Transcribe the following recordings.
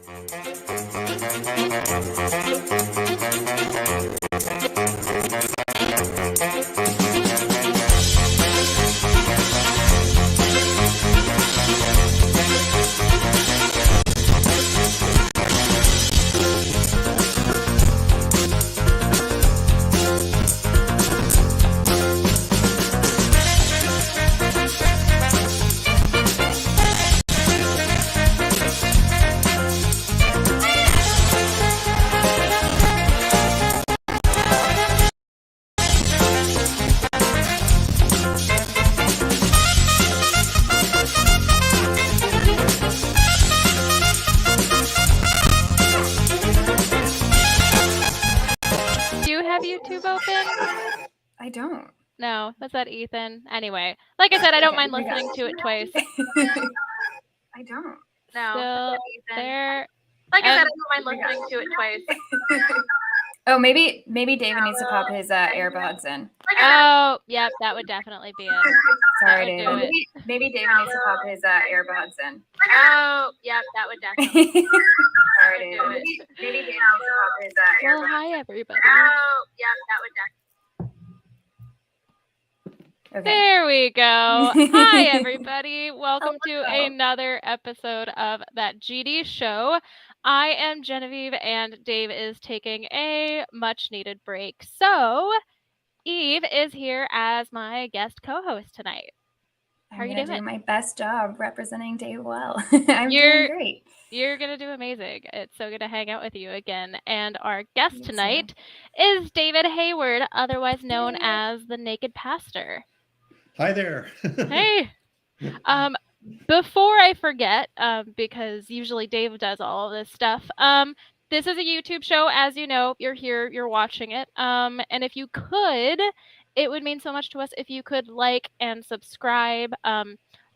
I don't. No, that's that Ethan. Anyway, like I said, I don't mind listening to it twice. I don't. No, there. Like I said, I don't mind listening to it twice. Oh, maybe David needs to pop his AirPods in. Oh, yep, that would definitely be it. Sorry, David. Maybe David needs to pop his AirPods in. Oh, yep, that would definitely be it. Sorry, David. Maybe David needs to pop his AirPods in. Well, hi, everybody. Oh, yeah, that would definitely. Okay. There we go. Hi, everybody. Welcome to another episode of That GD Show. I am Genevieve, and Dave is taking a much-needed break. So, Eve is here as my guest co-host tonight. How are you doing? I'm my best job representing Dave well. I'm doing great. You're going to do amazing. It's so good to hang out with you again. And our guest tonight is David Hayward, otherwise known as the Naked Pastor. Hi there. Hey. Before I forget, because usually Dave does all of this stuff, this is a YouTube show. As you know, you're here, you're watching it. And if you could, it would mean so much to us if you could like and subscribe.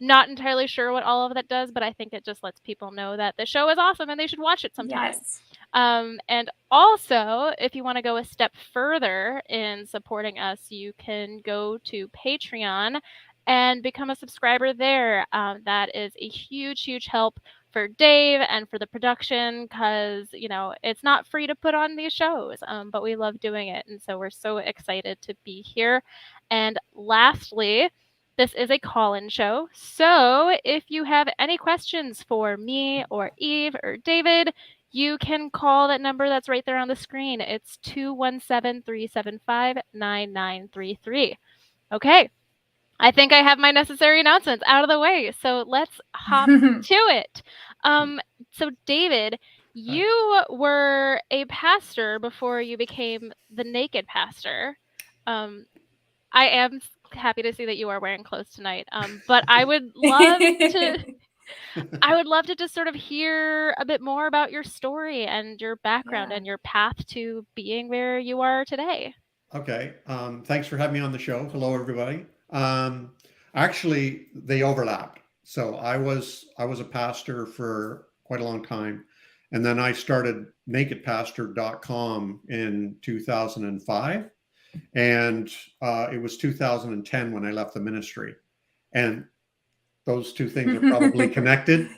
Not entirely sure what all of that does, but I think it just lets people know that the show is awesome and they should watch it sometime. Yes. And also, if you want to go a step further in supporting us, you can go to Patreon and become a subscriber there. That is a huge, huge help for Dave and for the production because, you know, it's not free to put on these shows, but we love doing it. And so we're so excited to be here. And lastly, this is a call-in show. So if you have any questions for me or Eve or David, you can call that number that's right there on the screen. It's 217-375-9933. Okay. I think I have my necessary announcements out of the way, so let's hop to it. So David, you were a pastor before you became the Naked Pastor. I am happy to see that you are wearing clothes tonight, but I would love to just sort of hear a bit more about your story and your background and your path to being where you are today. Okay. Thanks for having me on the show. Hello, everybody. Actually, they overlapped. So I was a pastor for quite a long time. And then I started nakedpastor.com in 2005. And it was 2010 when I left the ministry. And those two things are probably connected.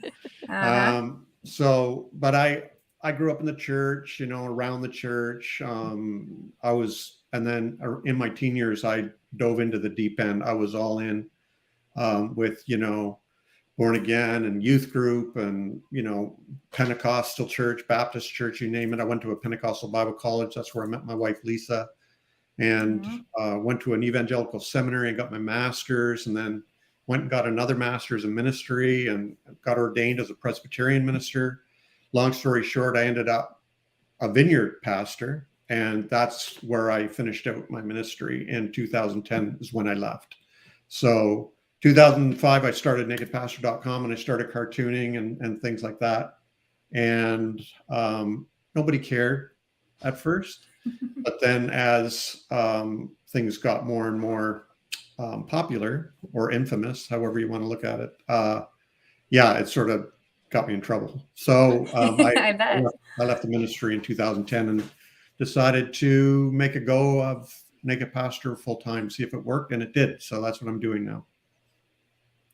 But I grew up in the church, you know, around the church. And then in my teen years, I dove into the deep end. I was all in with, you know, born again and youth group and, you know, Pentecostal church, Baptist church, you name it. I went to a Pentecostal Bible college. That's where I met my wife, Lisa, and went to an evangelical seminary and got my master's, and then went and got another master's in ministry and got ordained as a Presbyterian minister. Long story short, I ended up a vineyard pastor, and that's where I finished out my ministry in 2010 is when I left. So 2005, I started nakedpastor.com and I started cartooning and things like that. And nobody cared at first. But then as things got more and more popular or infamous, however you want to look at it, it sort of got me in trouble. So I left the ministry in 2010 and decided to make a go of Naked Pastor full time, see if it worked, and it did. So that's what I'm doing now.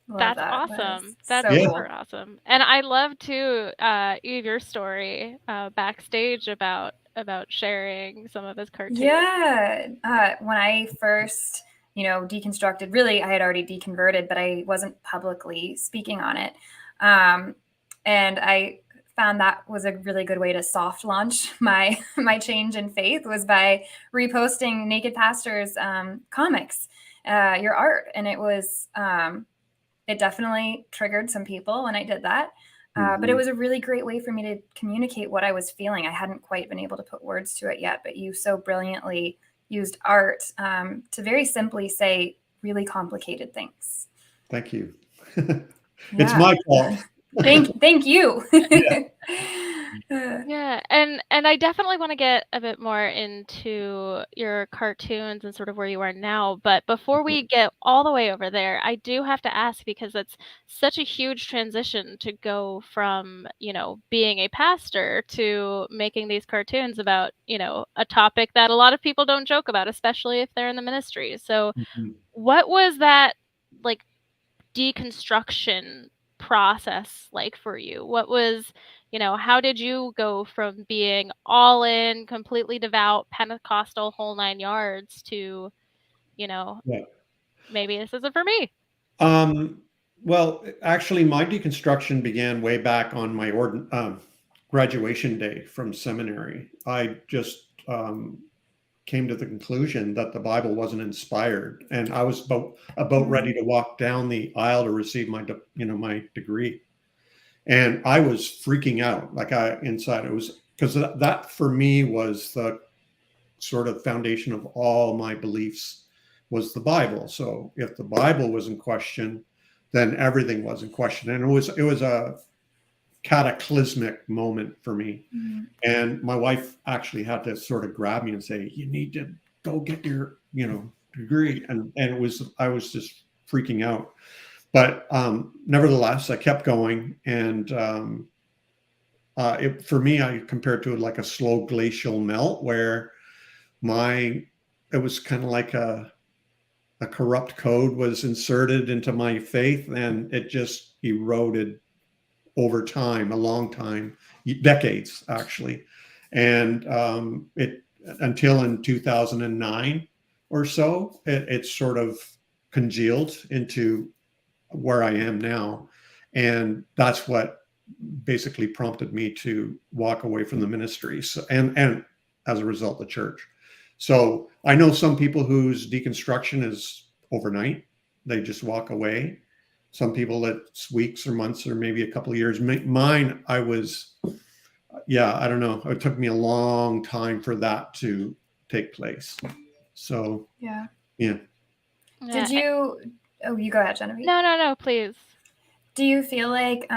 Love That's that. awesome. That That's is so super awesome. And I love too, Eve, your story backstage about sharing some of his cartoons. Yeah. When I first, deconstructed, really, I had already deconverted, but I wasn't publicly speaking on it. And I found that was a really good way to soft launch my change in faith, was by reposting Naked Pastor's comics, your art. And it was, it definitely triggered some people when I did that. But it was a really great way for me to communicate what I was feeling. I hadn't quite been able to put words to it yet, but you so brilliantly used art to very simply say really complicated things. Thank you. It's my fault. Thank you. Yeah, and I definitely want to get a bit more into your cartoons and sort of where you are now. But before we get all the way over there, I do have to ask, because it's such a huge transition to go from, being a pastor to making these cartoons about, a topic that a lot of people don't joke about, especially if they're in the ministry. So what was that like deconstruction process like for you? What was, how did you go from being all in, completely devout, Pentecostal, whole 9 yards to, maybe this isn't for me? Well, actually, my deconstruction began way back on my graduation day from seminary. I just came to the conclusion that the Bible wasn't inspired, and I was about ready to walk down the aisle to receive my degree, and I was freaking out. Inside, it was because that for me was the sort of foundation of all my beliefs, was the Bible. So if the Bible was in question, then everything was in question, and it was a cataclysmic moment for me. And my wife actually had to sort of grab me and say, you need to go get your degree, and I was just freaking out. But nevertheless, I kept going, and for me, I compared to it like a slow glacial melt, where it was kind of like a corrupt code was inserted into my faith, and it just eroded over time, a long time, decades actually. And it until in 2009 or so, it sort of congealed into where I am now. And that's what basically prompted me to walk away from the ministry. So, and as a result, the church. So I know some people whose deconstruction is overnight. They just walk away. Some people it's weeks or months or maybe a couple of years. Mine, I don't know. It took me a long time for that to take place. So yeah. Did you? Oh, you go ahead, Genevieve. No, please. Do you feel like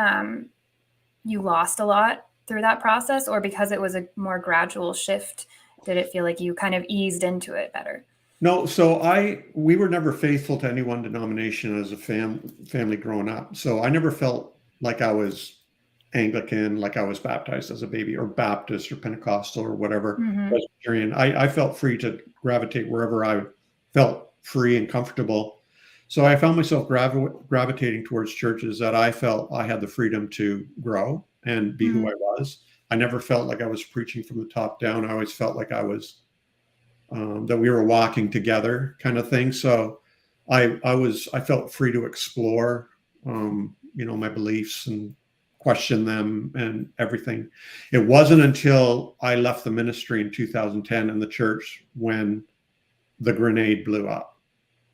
you lost a lot through that process, or because it was a more gradual shift, did it feel like you kind of eased into it better? No, so we were never faithful to any one denomination as a family growing up. So I never felt like I was Anglican, like I was baptized as a baby, or Baptist or Pentecostal or whatever, Presbyterian. I felt free to gravitate wherever I felt free and comfortable. So I found myself gravitating towards churches that I felt I had the freedom to grow and be who I was. I never felt like I was preaching from the top down. I always felt like I was that we were walking together, kind of thing. So I felt free to explore, my beliefs and question them and everything. It wasn't until I left the ministry in 2010 in the church when the grenade blew up.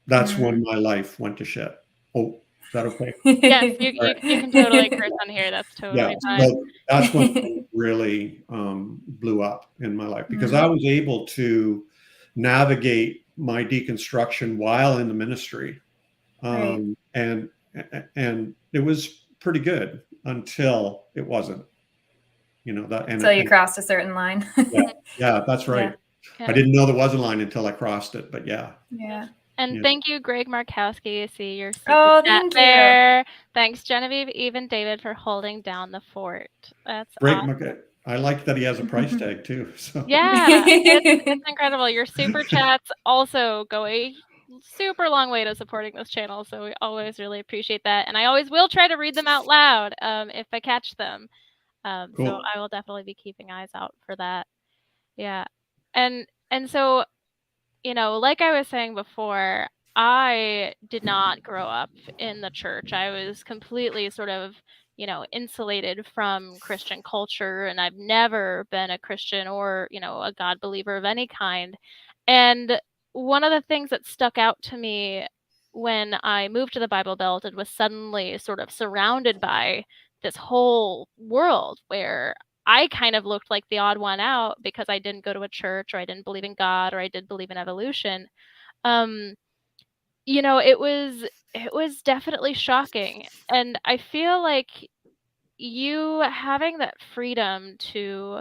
That's when my life went to shit. Oh, is that okay? Yes, you can totally curse on here. That's totally fine. So that's when it really blew up in my life, because I was able to navigate my deconstruction while in the ministry. And it was pretty good until it wasn't, until you crossed a certain line. Yeah, that's right. Yeah. I didn't know there was a line until I crossed it, but yeah. And thank you, Greg Markowski. I see your super chat there. Thanks, Genevieve, even David, for holding down the fort. That's Greg awesome. I like that he has a price tag too. So yeah, it's incredible. Your super chats also go a super long way to supporting this channel, so we always really appreciate that. And I always will try to read them out loud if I catch them. So Cool. I will definitely be keeping eyes out for that. Yeah. And so, like I was saying before, I did not grow up in the church. I was completely sort of, insulated from Christian culture, and I've never been a Christian or, a God believer of any kind. And one of the things that stuck out to me when I moved to the Bible Belt and was suddenly sort of surrounded by this whole world where I kind of looked like the odd one out because I didn't go to a church, or I didn't believe in God, or I did believe in evolution. It was definitely shocking. And I feel like you having that freedom to,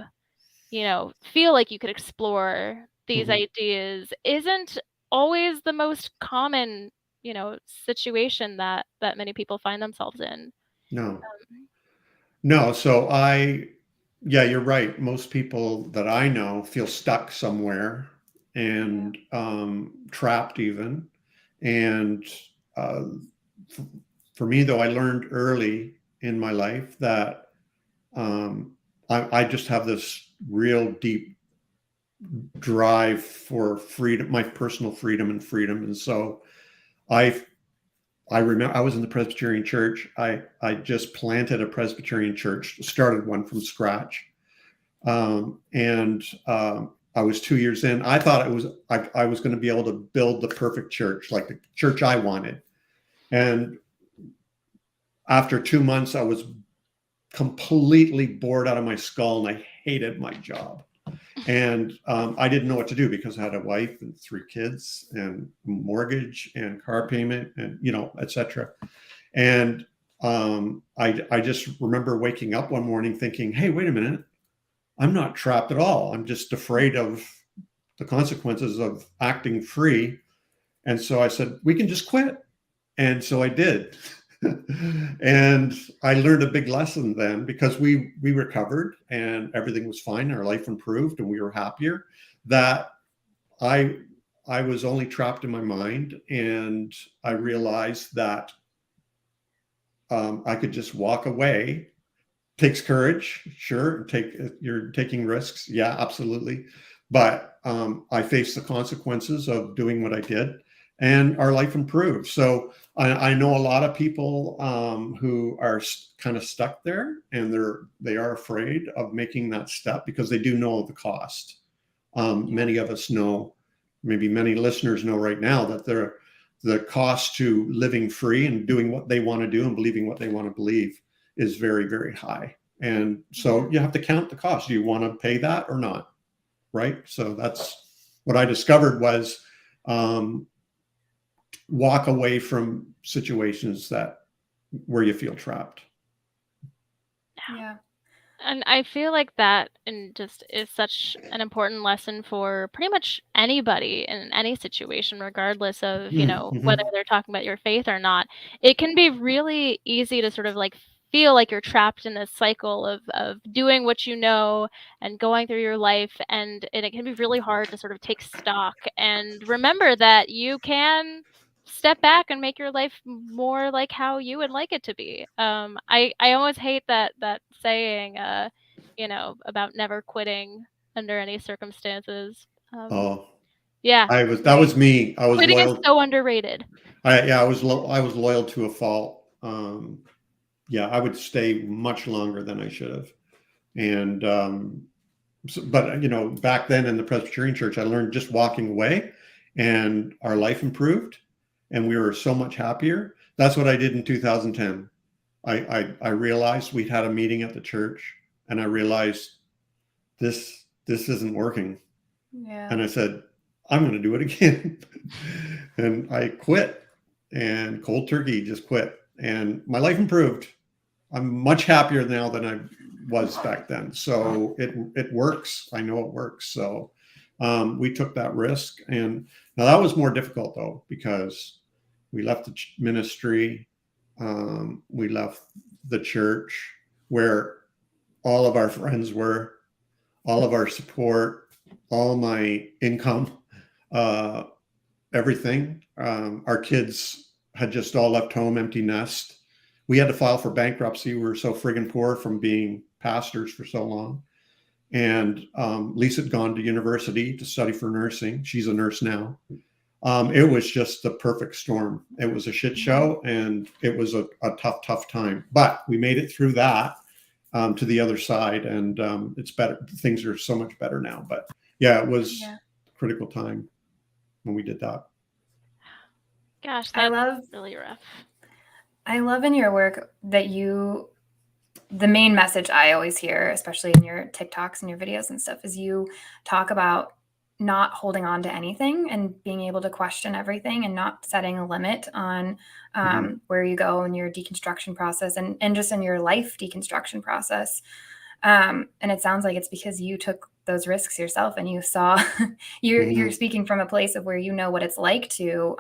feel like you could explore these ideas isn't always the most common, situation that many people find themselves in. No. No, so yeah, you're right. Most people that I know feel stuck somewhere and trapped even. And for me, though, I learned early in my life that I just have this real deep drive for freedom, my personal freedom and freedom. And so I remember I was in the Presbyterian church. I just planted a Presbyterian church, started one from scratch. And I was 2 years in. I thought I was going to be able to build the perfect church, like the church I wanted. And after 2 months, I was completely bored out of my skull, and I hated my job. And I didn't know what to do because I had a wife and 3 kids and mortgage and car payment and, et cetera. And I just remember waking up one morning thinking, hey, wait a minute. I'm not trapped at all. I'm just afraid of the consequences of acting free. And so I said, we can just quit. And so I did. And I learned a big lesson then, because we recovered and everything was fine. Our life improved and we were happier. That I was only trapped in my mind, and I realized that I could just walk away. Takes courage, sure. You're taking risks, yeah, absolutely. But I faced the consequences of doing what I did, and our life improved. So I know a lot of people who are kind of stuck there, and they are afraid of making that step because they do know the cost. Many of us know, maybe many listeners know right now, that the cost to living free and doing what they want to do and believing what they want to believe is very, very high. And so you have to count the cost. Do you want to pay that or not? Right. So that's what I discovered was walk away from situations where you feel trapped. Yeah. And I feel like that just is such an important lesson for pretty much anybody in any situation, regardless of, whether they're talking about your faith or not. It can be really easy to sort of like feel like you're trapped in this cycle of doing what you know and going through your life. And it can be really hard to sort of take stock and remember that you can step back and make your life more like how you would like it to be. I always hate that saying, about never quitting under any circumstances. Yeah, That was me. I was quitting loyal. is so underrated. I was loyal to a fault. Yeah, I would stay much longer than I should have. And but back then in the Presbyterian church, I learned just walking away, and our life improved, and we were so much happier. That's what I did in 2010. I realized we'd had a meeting at the church, and I realized this isn't working. Yeah. And I said, I'm going to do it again. And I quit, and cold turkey just quit, and my life improved. I'm much happier now than I was back then. So it works. I know it works. So we took that risk. And now that was more difficult, though, because we left the ministry. We left the church where all of our friends were, all of our support, all my income. everything. Our kids had just all left home, empty nest. We had to file for bankruptcy. We were so friggin' poor from being pastors for so long. And Lisa had gone to university to study for nursing. She's a nurse now. It was just the perfect storm. It was a shit show, and it was a tough time. But we made it through that to the other side, and it's better. Things are so much better now. But yeah, it was a critical time when we did that. Gosh, that's really rough. I love in your work that the main message I always hear, especially in your TikToks and your videos and stuff, is you talk about not holding on to anything and being able to question everything and not setting a limit on where you go in your deconstruction process and just in your life deconstruction process. And it sounds like it's because you took those risks yourself and you saw you're speaking from a place of where you know what it's like to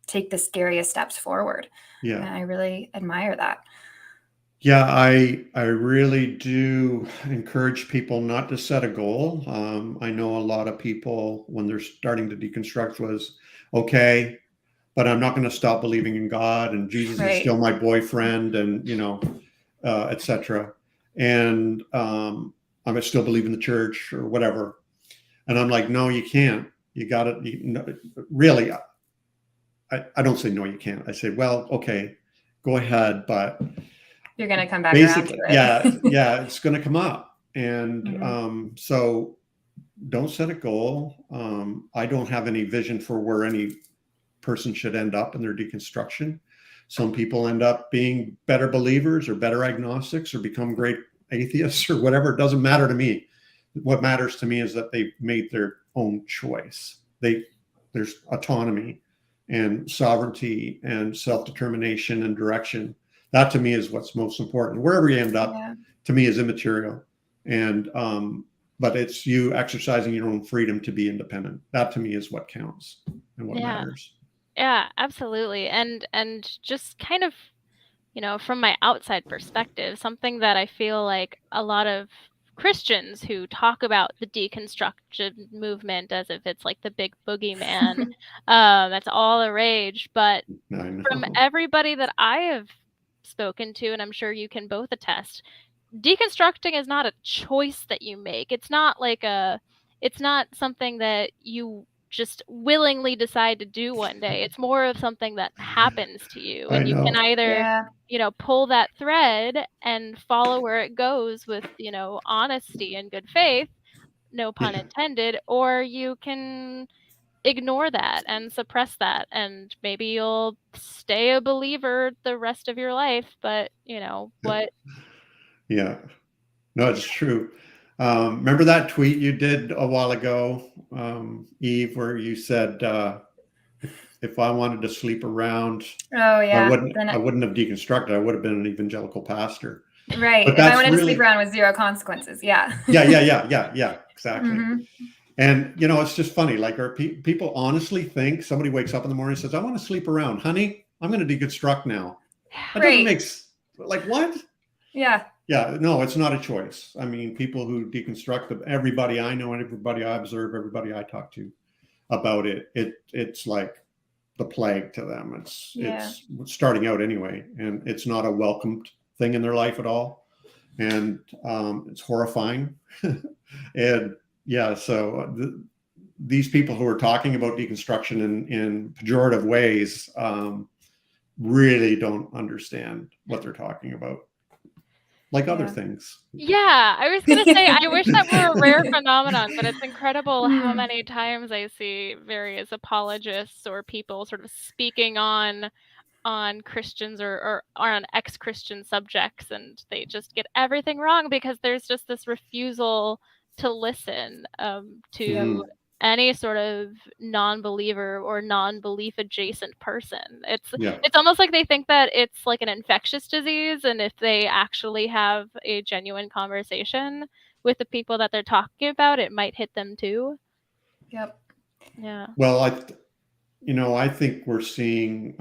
take the scariest steps forward. Yeah. And I really admire that. Yeah, I really do encourage people not to set a goal. I know a lot of people, when they're starting to deconstruct, was, okay, but I'm not going to stop believing in God, and Jesus is still my boyfriend, and, etc. And I still believe in the church or whatever. And I'm like, no, you can't. You got to, really, I don't say, no, you can't. I say, well, okay, go ahead, but you're going to come back around to it. yeah, it's going to come up. And so don't set a goal. I don't have any vision for where any person should end up in their deconstruction. Some people end up being better believers or better agnostics or become great atheists or whatever. It doesn't matter to me. What matters to me is that they made their own choice. There's autonomy and sovereignty and self-determination and direction. That to me is what's most important. Wherever you end up, to me, is immaterial. And but it's you exercising your own freedom to be independent. That to me is what counts and what matters. Yeah, absolutely. And just kind of, from my outside perspective, something that I feel like a lot of Christians who talk about the deconstruction movement as if it's like the big boogeyman, that's all the rage. But from everybody that I have spoken to, and I'm sure you can both attest, deconstructing is not a choice that you make. It's not something that you just willingly decide to do one day. It's more of something that happens to you, and you can either pull that thread and follow where it goes with honesty and good faith, no pun intended, or you can ignore that and suppress that, and maybe you'll stay a believer the rest of your life, but what. Yeah, no, it's true. Remember that tweet you did a while ago, Eve, where you said, if I wanted to sleep around, I wouldn't have deconstructed. I would have been an evangelical pastor. Right. If I wanted to sleep around with zero consequences. Yeah. Yeah, exactly. And, it's just funny. Like, people honestly think somebody wakes up in the morning and says, I want to sleep around. Honey, I'm going to deconstruct now. That doesn't make like, what? Yeah. Yeah, no, it's not a choice. I mean, people who deconstruct, everybody I know and everybody I observe, everybody I talk to about it's like the plague to them. It's starting out anyway, and it's not a welcomed thing in their life at all. And it's horrifying. And so these people who are talking about deconstruction in pejorative ways really don't understand what they're talking about. Like other things. Yeah, I was going to say, I wish that were a rare phenomenon, but it's incredible how many times I see various apologists or people sort of speaking on Christians or on ex-Christian subjects, and they just get everything wrong because there's just this refusal to listen to any sort of non-believer or non-belief adjacent person. It's almost like they think that it's like an infectious disease, and if they actually have a genuine conversation with the people that they're talking about, it might hit them too. Yep. Yeah. Well, I think we're seeing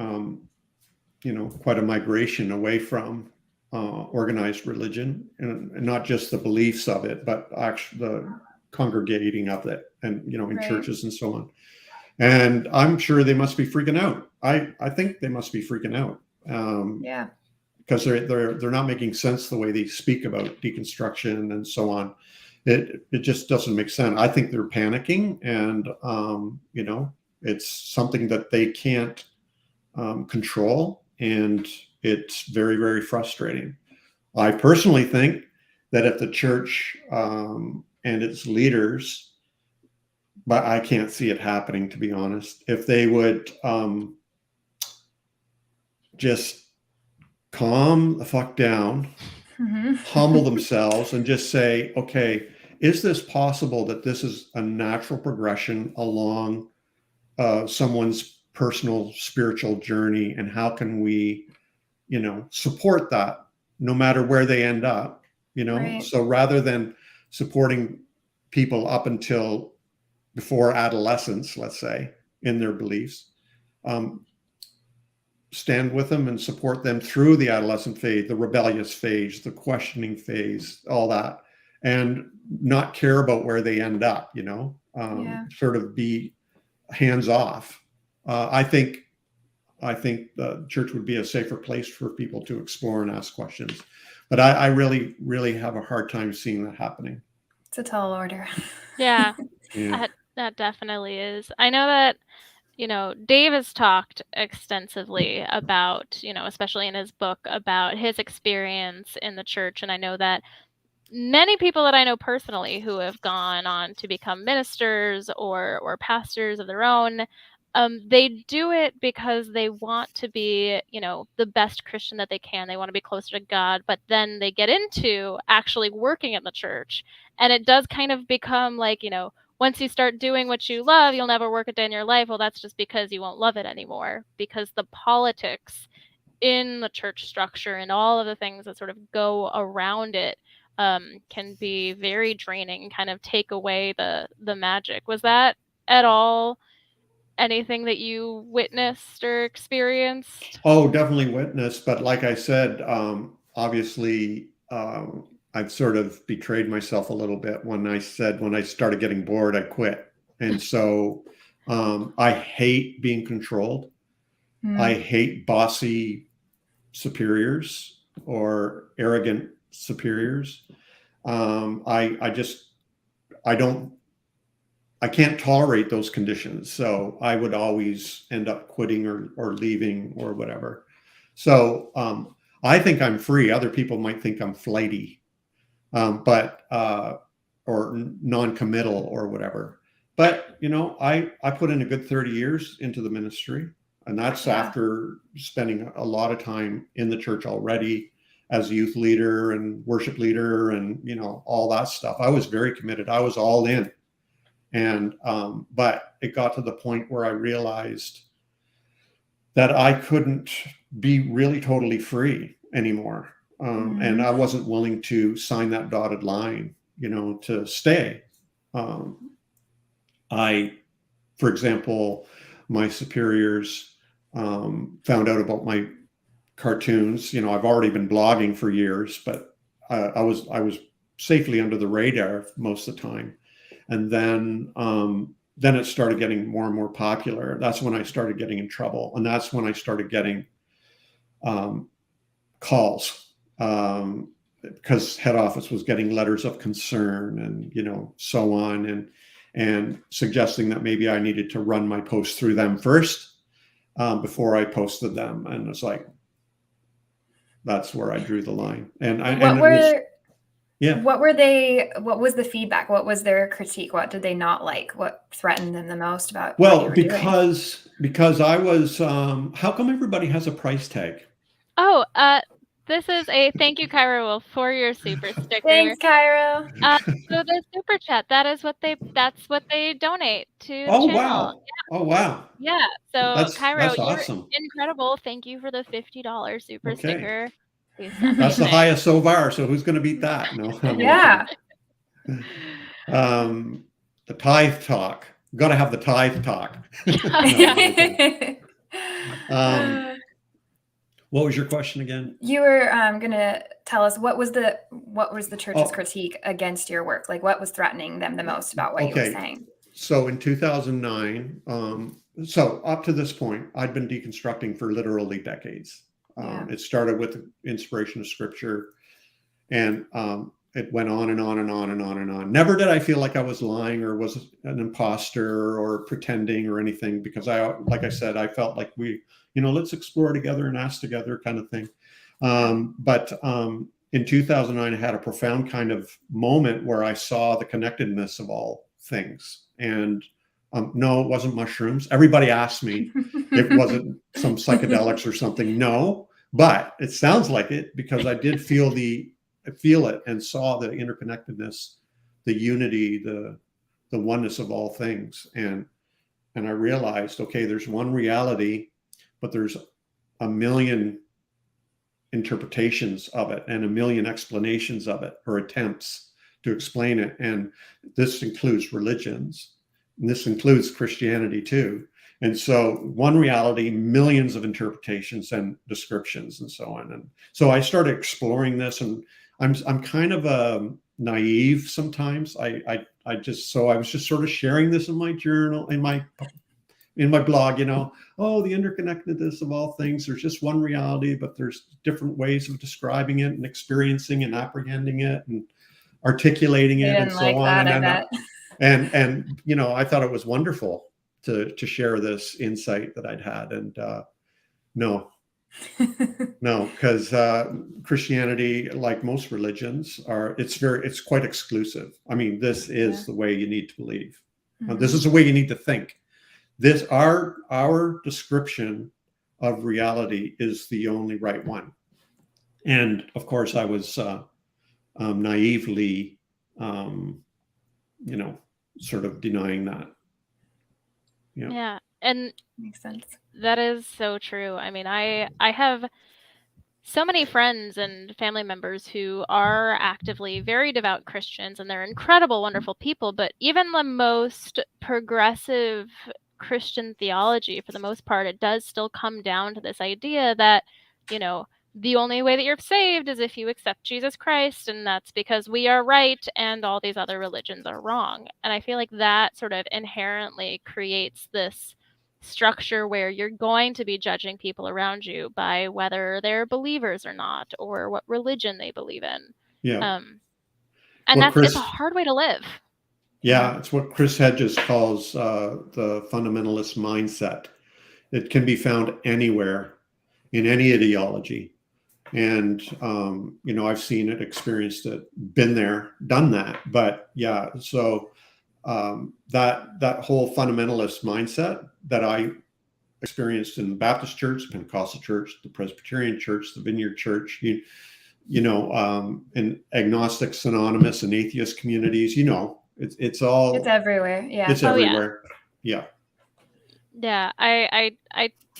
quite a migration away from organized religion, and not just the beliefs of it, but actually the congregating of it, and in churches and so on. And I'm sure they must be freaking out. I think they must be freaking out. Yeah. Because they're not making sense the way they speak about deconstruction and so on. It just doesn't make sense. I think they're panicking, and you know, it's something that they can't control, and it's very, very frustrating. I personally think that if the church and its leaders, but I can't see it happening, to be honest, if they would just calm the fuck down, humble themselves, and just say, okay, is this possible that this is a natural progression along someone's personal spiritual journey, and how can we, you know, support that no matter where they end up, you know? Right. So rather than supporting people up until before adolescence, let's say, in their beliefs, stand with them and support them through the adolescent phase, the rebellious phase, the questioning phase, all that, and not care about where they end up, you know, sort of be hands off. I think the church would be a safer place for people to explore and ask questions. But I really, really have a hard time seeing that happening. It's a tall order. Yeah, Yeah. that definitely is. I know that, you know, Dave has talked extensively about, you know, especially in his book, about his experience in the church. And I know that many people that I know personally who have gone on to become ministers or pastors of their own, they do it because they want to be, you know, the best Christian that they can. They want to be closer to God, but then they get into actually working in the church, and it does kind of become like, you know, once you start doing what you love, you'll never work a day in your life. Well, that's just because you won't love it anymore, because the politics in the church structure and all of the things that sort of go around it can be very draining and kind of take away the magic. Was that at all anything that you witnessed or experienced? Oh, definitely witnessed. But like I said, obviously, I've sort of betrayed myself a little bit when I said, when I started getting bored, I quit. And so I hate being controlled. I hate bossy superiors or arrogant superiors. I can't tolerate those conditions. So I would always end up quitting or leaving or whatever. So I think I'm free. Other people might think I'm flighty, or non-committal or whatever. But, you know, I put in a good 30 years into the ministry, and that's after spending a lot of time in the church already as a youth leader and worship leader and, you know, all that stuff. I was very committed. I was all in. And, but it got to the point where I realized that I couldn't be really totally free anymore. And I wasn't willing to sign that dotted line, you know, to stay. For example, my superiors found out about my cartoons. You know, I've already been blogging for years, but I was safely under the radar most of the time. And then it started getting more and more popular. That's when I started getting in trouble, and that's when I started getting calls because head office was getting letters of concern and, you know, so on, and suggesting that maybe I needed to run my posts through them first before I posted them. And it's like, that's where I drew the line. What was the feedback? What was their critique? What did they not like? What threatened them the most about what you were doing? Because I was, how come everybody has a price tag? Oh, this is a thank you, Cairo, for your super sticker. Thanks, Cairo. So the super chat, that's what they donate to the Oh, channel. wow. Yeah. Oh, wow. Yeah. So Cairo, that's awesome. You're incredible. Thank you for the $50 super sticker. That's the highest so far. So who's going to beat that? No. Yeah. The tithe talk. Got to have the tithe talk. What was your question again? You were going to tell us what was the church's critique against your work? Like, what was threatening them the most about what you were saying? So in 2009, so up to this point, I'd been deconstructing for literally decades. It started with the inspiration of scripture, and it went on and on and on and on and on. Never did I feel like I was lying or was an imposter or pretending or anything, because like I said, I felt like let's explore together and ask together kind of thing. But in 2009, I had a profound kind of moment where I saw the connectedness of all things. And no, it wasn't mushrooms. Everybody asked me if it wasn't some psychedelics or something. No, but it sounds like it, because I did feel it and saw the interconnectedness, the unity, the oneness of all things. And I realized, okay, there's one reality, but there's a million interpretations of it and a million explanations of it, or attempts to explain it. And this includes religions, and this includes Christianity too. And so one reality, millions of interpretations and descriptions and so on. And so I started exploring this, and I'm kind of naive sometimes. I was just sort of sharing this in my journal, in my blog, the interconnectedness of all things. There's just one reality, but there's different ways of describing it and experiencing and apprehending it and articulating it and so on. And I thought it was wonderful to share this insight that I'd had. And no, because Christianity, like most religions, it's quite exclusive. I mean, this is the way you need to believe. Mm-hmm. This is the way you need to think. Our description of reality is the only right one. And of course, I was naively, sort of denying that. Yeah, and makes sense. That is so true. I mean, I have so many friends and family members who are actively very devout Christians, and they're incredible, wonderful people. But even the most progressive Christian theology, for the most part, it does still come down to this idea that, the only way that you're saved is if you accept Jesus Christ, and that's because we are right and all these other religions are wrong. And I feel like that sort of inherently creates this structure where you're going to be judging people around you by whether they're believers or not, or what religion they believe in. Yeah. And it's a hard way to live. Yeah, it's what Chris Hedges calls the fundamentalist mindset. It can be found anywhere in any ideology. And, I've seen it, experienced it, been there, done that. But yeah, so that whole fundamentalist mindset that I experienced in the Baptist Church, Pentecostal Church, the Presbyterian Church, the Vineyard Church, in Agnostics Anonymous and atheist communities, it's everywhere. Yeah. It's everywhere. Yeah. Yeah. I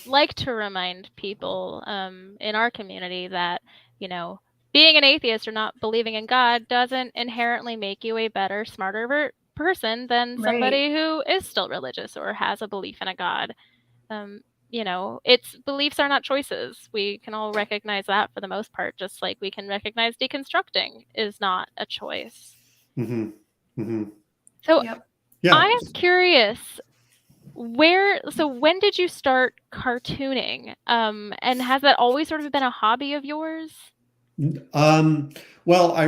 like to remind people in our community that, being an atheist or not believing in God doesn't inherently make you a better, smarter person than somebody who is still religious or has a belief in a God. Its beliefs are not choices. We can all recognize that for the most part, just like we can recognize deconstructing is not a choice. Mm-hmm. Mm-hmm. So I'm curious, when did you start cartooning? And has that always sort of been a hobby of yours? Well, I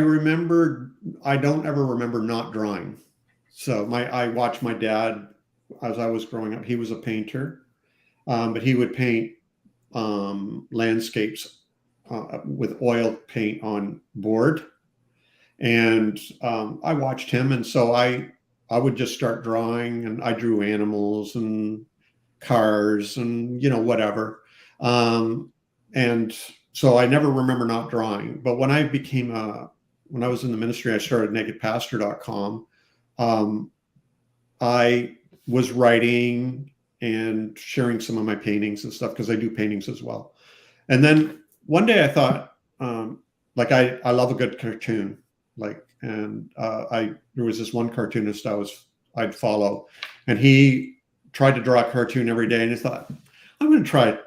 don't ever remember not drawing. So I watched my dad as I was growing up. He was a painter, but he would paint landscapes with oil paint on board. And I watched him. And so I would just start drawing, and I drew animals and cars and, whatever. And so I never remember not drawing. But when I was in the ministry, I started nakedpastor.com. I was writing and sharing some of my paintings and stuff, because I do paintings as well. And then one day I thought, I love a good cartoon. There was this one cartoonist I'd follow, and he tried to draw a cartoon every day, and he thought, I'm going to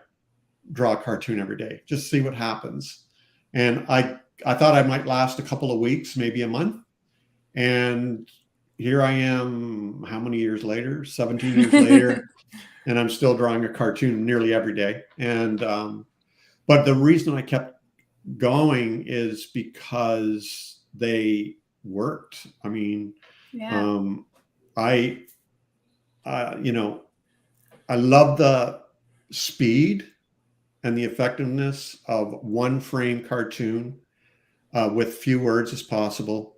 draw a cartoon every day, just see what happens. And I thought I might last a couple of weeks, maybe a month. And here I am, how many years later? 17 years later, and I'm still drawing a cartoon nearly every day. And but the reason I kept going is because they worked. I mean, I you know, I love the speed and the effectiveness of one frame cartoon with few words as possible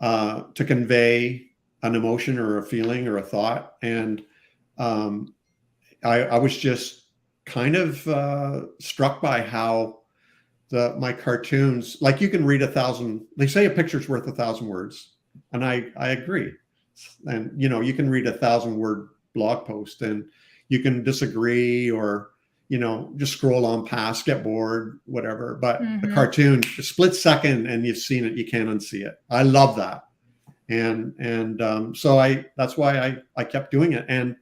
to convey an emotion or a feeling or a thought. And I was just kind of struck by how my cartoons, like you can read 1,000, they say a picture's worth 1,000 words. And I agree. And, you know, you can read 1,000-word blog post and you can disagree or, you know, just scroll on past, get bored, whatever. But a cartoon, a split second and you've seen it, you can't unsee it. I love that. And so that's why I kept doing it. And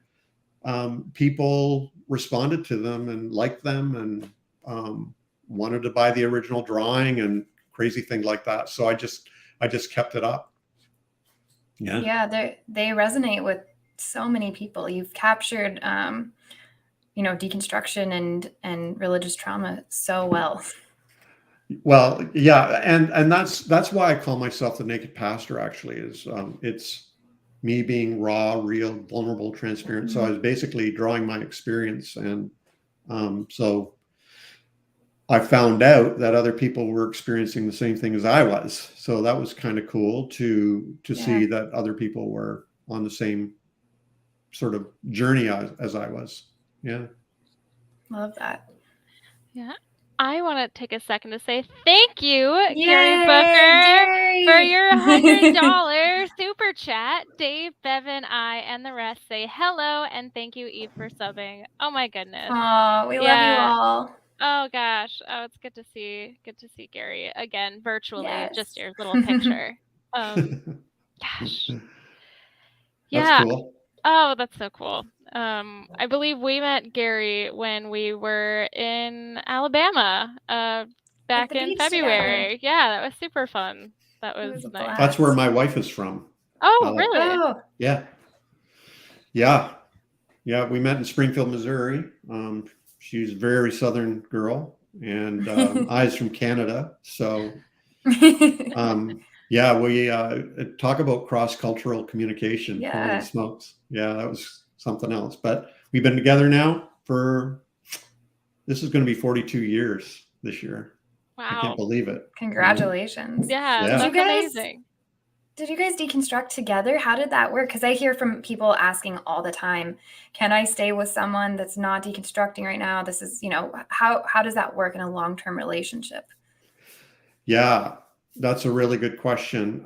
people responded to them and liked them and wanted to buy the original drawing and crazy things like that. So I just kept it up. Yeah. Yeah, they resonate with so many people. You've captured you know, deconstruction and religious trauma so well. Well, yeah, and that's why I call myself the naked pastor. Actually, is it's me being raw, real, vulnerable, transparent. So I was basically drawing my experience, and so I found out that other people were experiencing the same thing as I was. So that was kind of cool to see that other people were on the same sort of journey as I was. Yeah. Love that. Yeah. I want to take a second to say thank you, Yay, Gary Booker, Gary! for your $100 super chat. Dave, Bevan, I, and the rest say hello, and thank you, Eve, for subbing. Oh my goodness. Oh, we love you all. Oh gosh. Oh, it's good to see Gary again virtually. Yes. Just your little picture. Gosh. Yeah. That's cool. Oh, that's so cool. I believe we met Gary when we were in Alabama back in February. Together. Yeah, that was super fun. That was nice. Blast. That's where my wife is from. Oh, really? Oh. Yeah. We met in Springfield, Missouri. She's a very Southern girl, and I was from Canada. So, yeah, we talk about cross-cultural communication. Yeah. Holy smokes. Yeah, that was something else. But we've been together now this is going to be 42 years this year. Wow. I can't believe it. Congratulations. Yeah, Yeah. that's amazing. Did you guys deconstruct together? How did that work? Because I hear from people asking all the time, can I stay with someone that's not deconstructing right now? This is, you know, how does that work in a long-term relationship? Yeah, that's a really good question.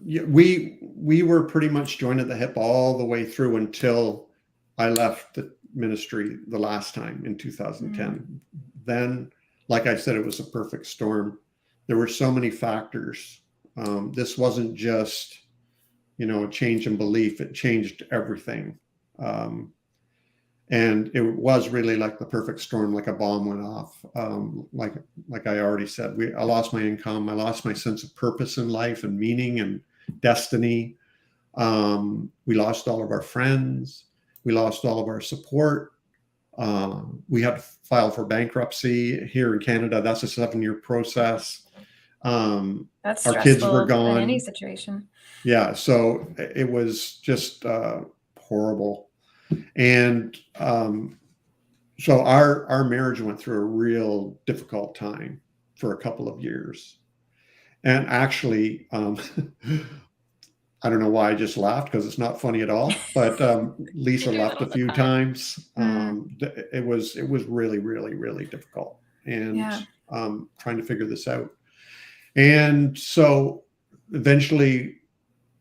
We were pretty much joined at the hip all the way through until I left the ministry the last time in 2010. Then, like I said, it was a perfect storm. There were so many factors. This wasn't just, you know, a change in belief. It changed everything. And it was really like the perfect storm, like a bomb went off. Like I already said, I lost my income. I lost my sense of purpose in life and meaning and destiny. We lost all of our friends. We lost all of our support. We had to file for bankruptcy here in Canada. That's a 7-year process. That's our kids were stressful gone. in any situation. Yeah, so it was just horrible. And so our marriage went through a real difficult time for a couple of years. And actually, I don't know why I just laughed, because it's not funny at all. But Lisa left a few times. It was really, really, really difficult, and trying to figure this out. And so eventually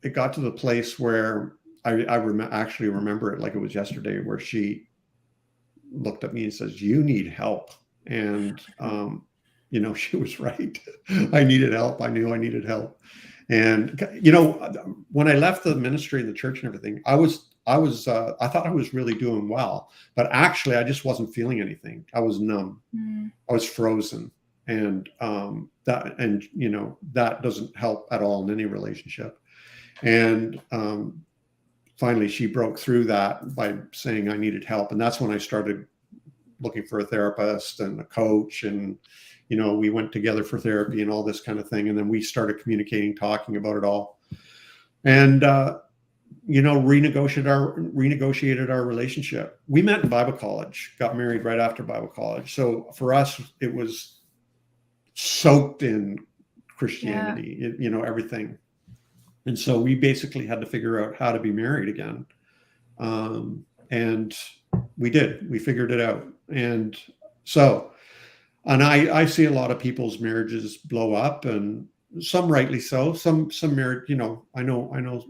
it got to the place where I actually remember it like it was yesterday, where she looked at me and says, "You need help." And, you know, she was right. I needed help. I knew I needed help. And, you know, when I left the ministry and the church and everything, I thought I was really doing well, but actually I just wasn't feeling anything. I was numb. I was frozen. And that doesn't help at all in any relationship. And finally, she broke through that by saying I needed help. And that's when I started looking for a therapist and a coach. And, we went together for therapy and all this kind of thing. And then we started communicating, talking about it all. And, renegotiated our relationship. We met in Bible college, got married right after Bible college. So for us, it was soaked in Christianity, everything. And so we basically had to figure out how to be married again. And we did. We figured it out. And so, and I see a lot of people's marriages blow up, and some rightly so. Some marriage, I know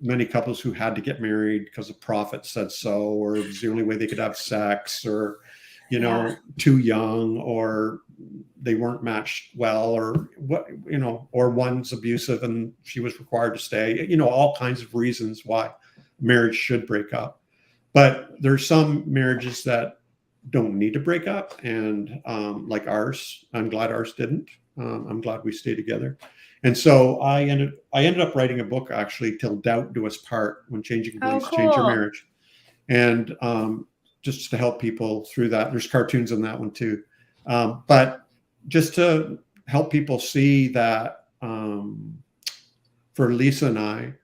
many couples who had to get married because the prophet said so, or it was the only way they could have sex, or too young, or they weren't matched well, or what, or one's abusive and she was required to stay, all kinds of reasons why marriage should break up. But there's some marriages that don't need to break up. And like ours, I'm glad ours didn't. I'm glad we stayed together. And so I ended up writing a book, actually, Till Doubt Do Us Part, When Changing Beliefs Change Your Marriage. And just to help people through that. There's cartoons in that one too. But just to help people see that for Lisa and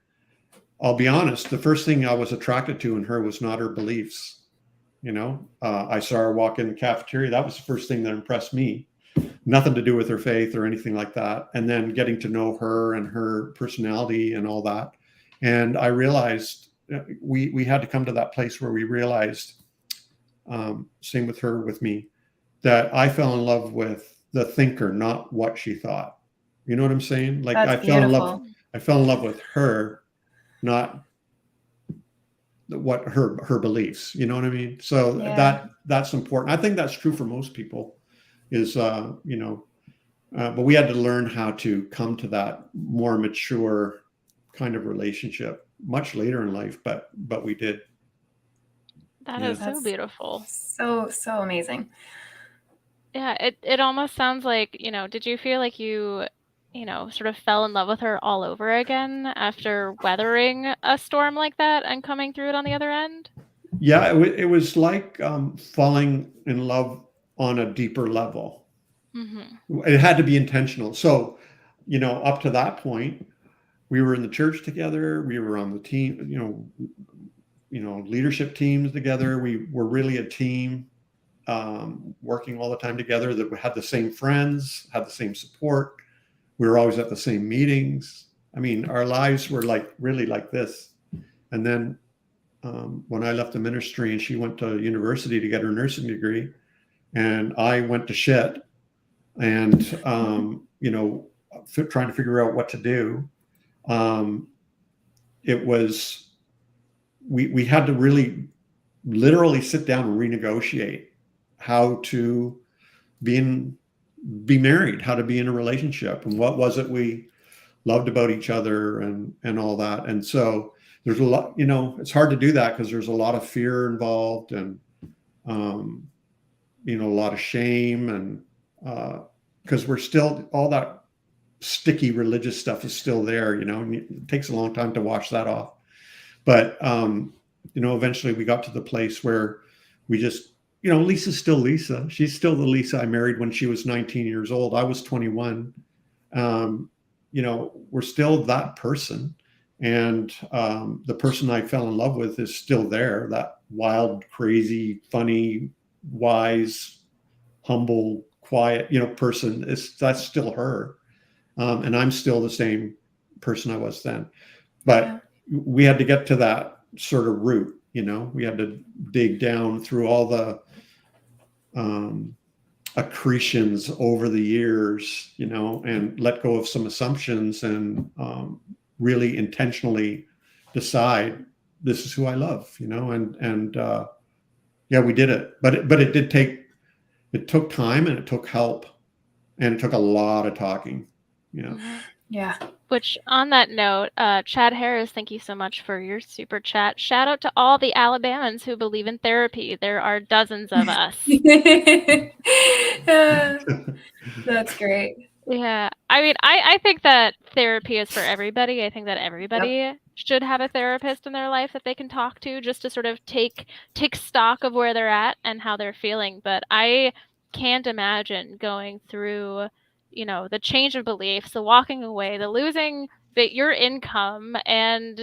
I'll be honest, the first thing I was attracted to in her was not her beliefs. I saw her walk in the cafeteria. That was the first thing that impressed me. Nothing to do with her faith or anything like that. And then getting to know her and her personality and all that. And I realized we had to come to that place where we realized, same with her, with me, that I fell in love with the thinker, not what she thought. You know what I'm saying? Like I fell in love with her, not what her beliefs. You know what I mean? So that's important. I think that's true for most people. Is but we had to learn how to come to that more mature kind of relationship much later in life, but we did. That is so beautiful. So amazing. Yeah, it almost sounds like, did you feel like you sort of fell in love with her all over again after weathering a storm like that and coming through it on the other end? Yeah, it was like falling in love on a deeper level. Mm-hmm. It had to be intentional. So, up to that point, we were in the church together. We were on the team, leadership teams together. We were really a team, working all the time together, that we had the same friends, had the same support. We were always at the same meetings. I mean, our lives were really like this. And then when I left the ministry and she went to university to get her nursing degree, and I went to shit and, trying to figure out what to do. It was, we had to really literally sit down and renegotiate how to be married, how to be in a relationship, and what was it we loved about each other and all that. And so there's a lot, it's hard to do that because there's a lot of fear involved, and, a lot of shame, and because we're still, all that sticky religious stuff is still there, and it takes a long time to wash that off. But, eventually we got to the place where we just, Lisa's still Lisa. She's still the Lisa I married when she was 19 years old. I was 21. We're still that person. And the person I fell in love with is still there. That wild, crazy, funny, wise, humble, quiet, person. That's still her. And I'm still the same person I was then. But we had to get to that sort of root. We had to dig down through all the accretions over the years, and let go of some assumptions, and really intentionally decide this is who I love, and we did it. But it took time, and it took help, and it took a lot of talking. Yeah. Which, on that note, Chad Harris, thank you so much for your super chat. Shout out to all the Alabamans who believe in therapy. There are dozens of us. That's great. Yeah. I mean, I think that therapy is for everybody. I think that Yep. everybody should have a therapist in their life that they can talk to just to sort of take stock of where they're at and how they're feeling. But I can't imagine going through, the change of beliefs, the walking away, the losing your income and,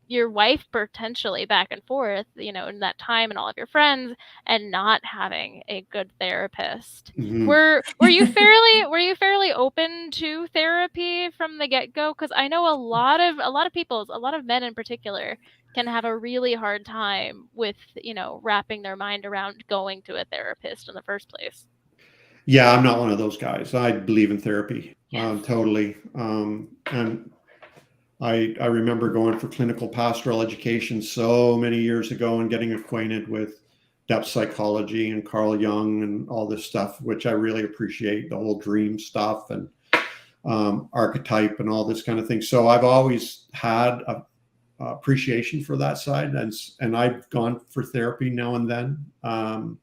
your wife potentially back and forth, in that time and all of your friends and not having a good therapist. Mhm. Were you fairly open to therapy from the get-go? Because I know a lot of people, a lot of men in particular, can have a really hard time with, wrapping their mind around going to a therapist in the first place. Yeah, I'm not one of those guys. I believe in therapy, Yes. totally. And I remember going for clinical pastoral education so many years ago and getting acquainted with depth psychology and Carl Jung and all this stuff, which I really appreciate, the whole dream stuff and archetype and all this kind of thing. So I've always had a appreciation for that side, and I've gone for therapy now and then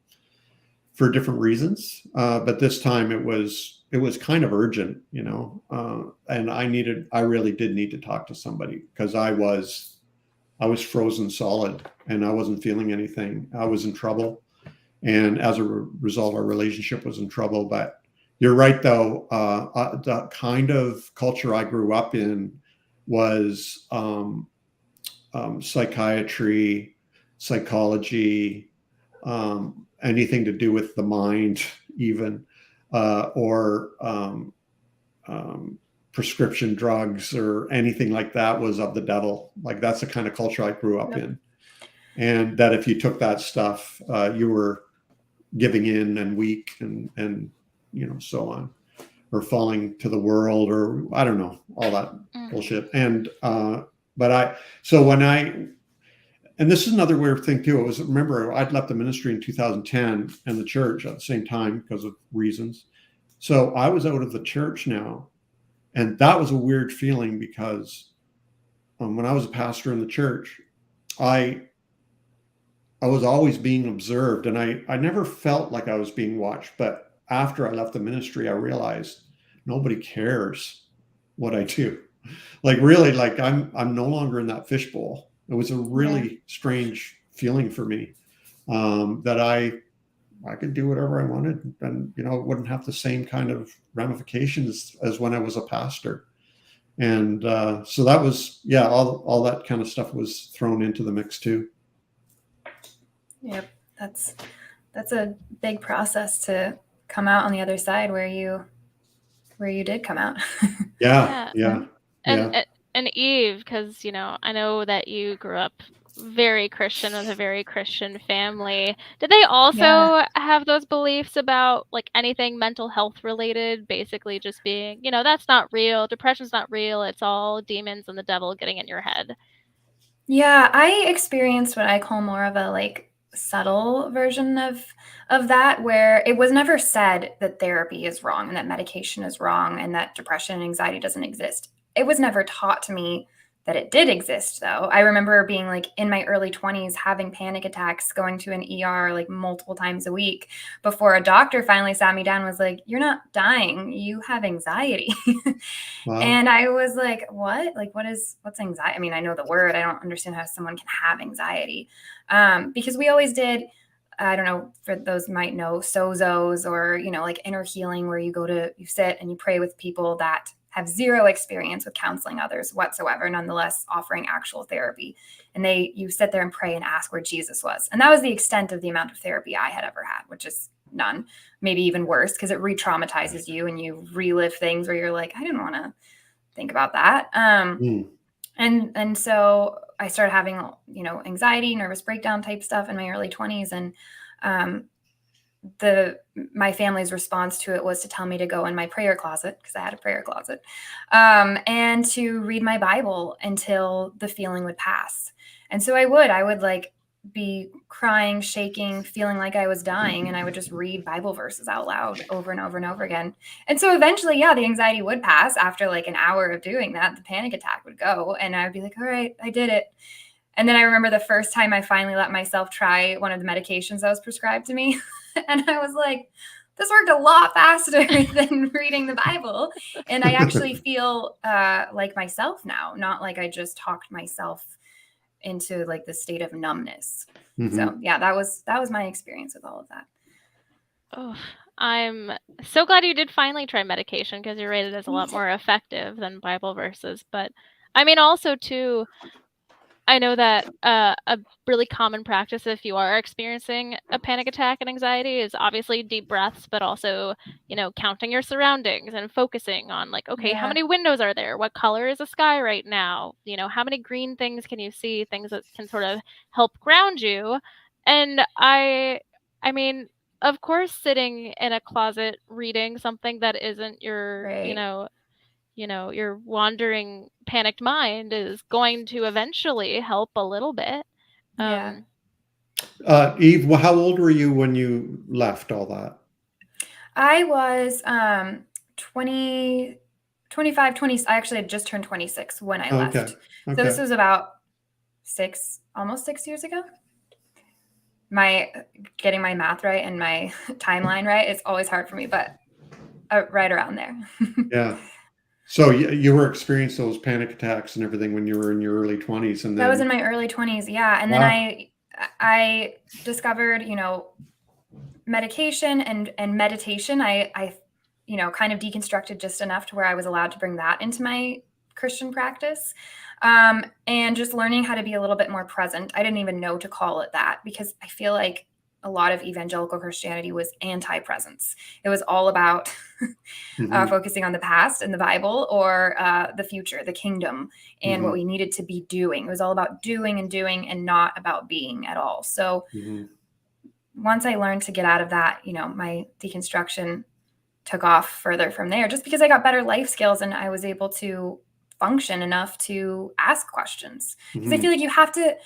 for different reasons. But this time it was kind of urgent, and I really did need to talk to somebody because I was frozen solid and I wasn't feeling anything. I was in trouble, and as a result, our relationship was in trouble. But you're right, though. The kind of culture I grew up in was psychiatry, psychology, anything to do with the mind, even, or prescription drugs or anything like that was of the devil. Like that's the kind of culture I grew up in. And that if you took that stuff, you were giving in and weak and so on, or falling to the world, or I don't know, all that bullshit. And and this is another weird thing too. Remember, I'd left the ministry in 2010 and the church at the same time because of reasons. So I was out of the church now. And that was a weird feeling because when I was a pastor in the church, I was always being observed, and I never felt like I was being watched. But after I left the ministry, I realized nobody cares what I do. Like really, like I'm no longer in that fishbowl. It was a really strange feeling for me that I could do whatever I wanted, and it wouldn't have the same kind of ramifications as when I was a pastor. And so that was all that kind of stuff was thrown into the mix too. Yep, that's a big process to come out on the other side where you did come out. Yeah. And Eve, because I know that you grew up very Christian with a very Christian family. Did they also have those beliefs about like anything mental health related, basically just being, that's not real, depression's not real, it's all demons and the devil getting in your head? Yeah, I experienced what I call more of a like subtle version of that, where it was never said that therapy is wrong and that medication is wrong and that depression and anxiety doesn't exist. It was never taught to me that it did exist, though. I remember being like in my early 20s, having panic attacks, going to an ER like multiple times a week before a doctor finally sat me down and was like, "You're not dying, you have anxiety." Wow. And I was like, "What? Like, what's anxiety?" I mean, I know the word. I don't understand how someone can have anxiety. Because we always did, I don't know, for those who might know, sozos or, like inner healing, where you sit and you pray with people that have zero experience with counseling others whatsoever, nonetheless offering actual therapy. And you sit there and pray and ask where Jesus was. And that was the extent of the amount of therapy I had ever had, which is none, maybe even worse, because it re-traumatizes you and you relive things where you're like, I didn't want to think about that. And so I started having, anxiety, nervous breakdown type stuff in my early 20s. And my family's response to it was to tell me to go in my prayer closet, because I had a prayer closet, and to read my Bible until the feeling would pass. And so I would like be crying, shaking, feeling like I was dying, and I would just read Bible verses out loud over and over and over again. And so eventually, yeah, the anxiety would pass after like an hour of doing that. The panic attack would go, and I'd be like, all right, I did it. And then I remember the first time I finally let myself try one of the medications that was prescribed to me. And I was like, this worked a lot faster than reading the Bible. And I actually feel like myself now, not like I just talked myself into like the state of numbness. Mhm. So yeah, that was my experience with all of that. Oh, I'm so glad you did finally try medication, because you're rated as a lot more effective than Bible verses. But I mean, also too, I know that a really common practice if you are experiencing a panic attack and anxiety is obviously deep breaths, but also, counting your surroundings and focusing on like, okay, how Yeah. many windows are there? What color is the sky right now? How many green things can you see? Things that can sort of help ground you. And I mean, of course, sitting in a closet reading something that isn't your, Right. your wandering panicked mind is going to eventually help a little bit. Yeah. Eve, well, how old were you when you left all that? I was 20, 25, 20. I actually had just turned 26 when I Okay. left. So this was about almost 6 years ago. Getting my math right and my timeline right, it's always hard for me, but right around there. Yeah. So you were experiencing those panic attacks and everything when you were in your early 20s, and That was then in my early 20s, yeah. And then wow. I discovered, medication and meditation. I kind of deconstructed just enough to where I was allowed to bring that into my Christian practice. And just learning how to be a little bit more present. I didn't even know to call it that, because I feel like a lot of evangelical Christianity was anti-presence. It was all about Mhm. focusing on the past and the Bible, or the future, the kingdom, and what Mhm. we needed to be doing. It was all about doing and not about being at all. So Mhm. once I learned to get out of that, my deconstruction took off further from there, just because I got better life skills and I was able to function enough to ask questions. Because I Mhm. feel like you have to,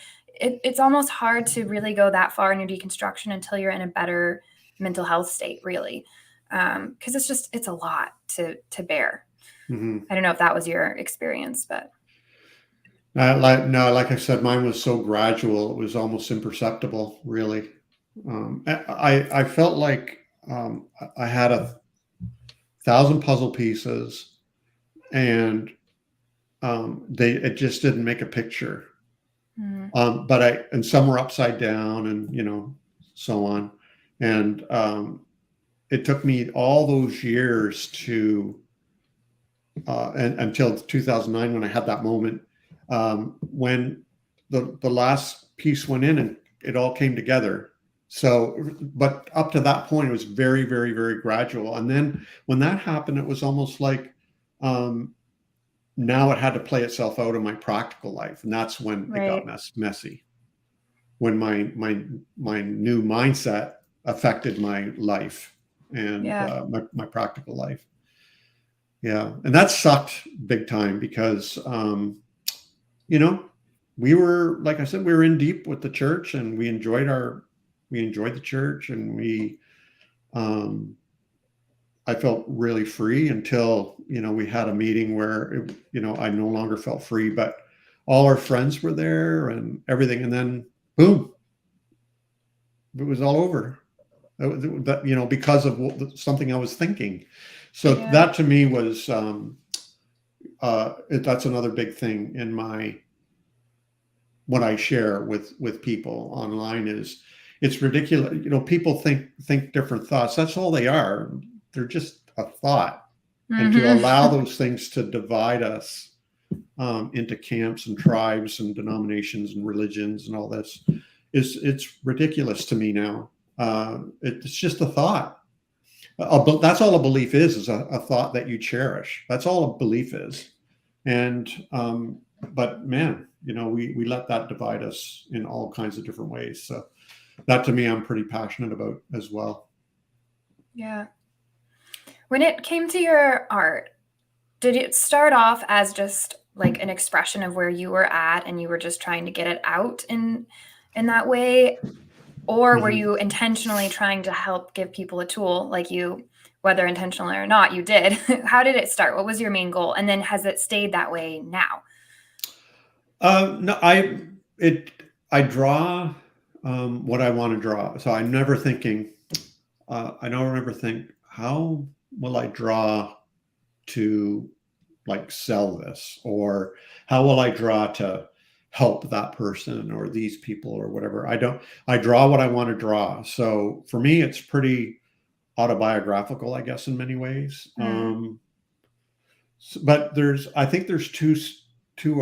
it's almost hard to really go that far in your deconstruction until you're in a better mental health state, really. Because it's a lot to bear. Mhm. I don't know if that was your experience, but Like I said, mine was so gradual; it was almost imperceptible, really. I felt like I had 1,000 puzzle pieces, and it just didn't make a picture. mm, And some were upside down, and so on. And it took me all those years to and until 2009, when I had that moment, when the last piece went in and it all came together. So, but up to that point, it was very, very, very gradual. And then when that happened, it was almost like um, now it had to play itself out in my practical life, and that's when it got right. messy. When my new mindset affected my life and Yeah. my practical life. Yeah, and that sucked big time because you know we were, like I said, we were in deep with the church, and we enjoyed the church, and um, I felt really free until we had a meeting where I no longer felt free, but all our friends were there and everything, and then boom, it was all over. That because of something I was thinking. So Yeah. that to me was that's another big thing in what I share with people online is it's ridiculous. People think different thoughts. That's all they are. They're just a thought. And to allow Mm-hmm. those things to divide us into camps and tribes and denominations and religions and all this it's ridiculous to me now. It's just a thought. That's all a belief is a thought that you cherish. That's all a belief is. And but man, we let that divide us in all kinds of different ways. So that to me, I'm pretty passionate about as well. Yeah. When it came to your art, did it start off as just like an expression of where you were at and you were just trying to get it out in that way? Or were Mhm. you intentionally trying to help give people a tool, like you, whether intentionally or not, you did? How did it start? What was your main goal? And then has it stayed that way now? No, I draw what I want to draw. So I'm never thinking. I don't ever think, how will I draw to like sell this, or how will I draw to help that person or these people or whatever. I draw what I want to draw. So for me, it's pretty autobiographical, I guess, in many ways. But I think there's two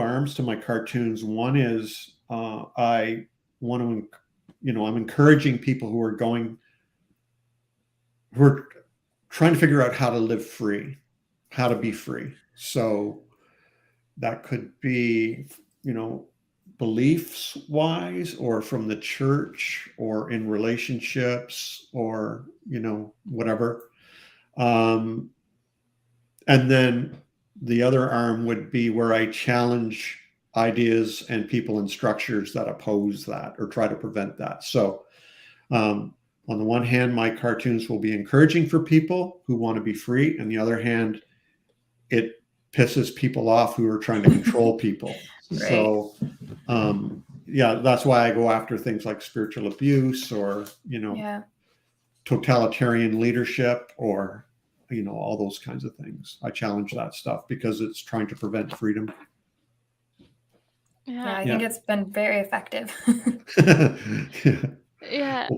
arms to my cartoons. One is I want to, I'm encouraging people who are trying to figure out how to live free, how to be free. So that could be, beliefs wise, or from the church, or in relationships, or, whatever. And then the other arm would be where I challenge ideas and people and structures that oppose that or try to prevent that. So, on the one hand, my cartoons will be encouraging for people who want to be free. And the other hand, it pisses people off who are trying to control people. Right. So, that's why I go after things like spiritual abuse, or, totalitarian leadership, or, all those kinds of things. I challenge that stuff because it's trying to prevent freedom. Yeah, I think it's been very effective. Yeah.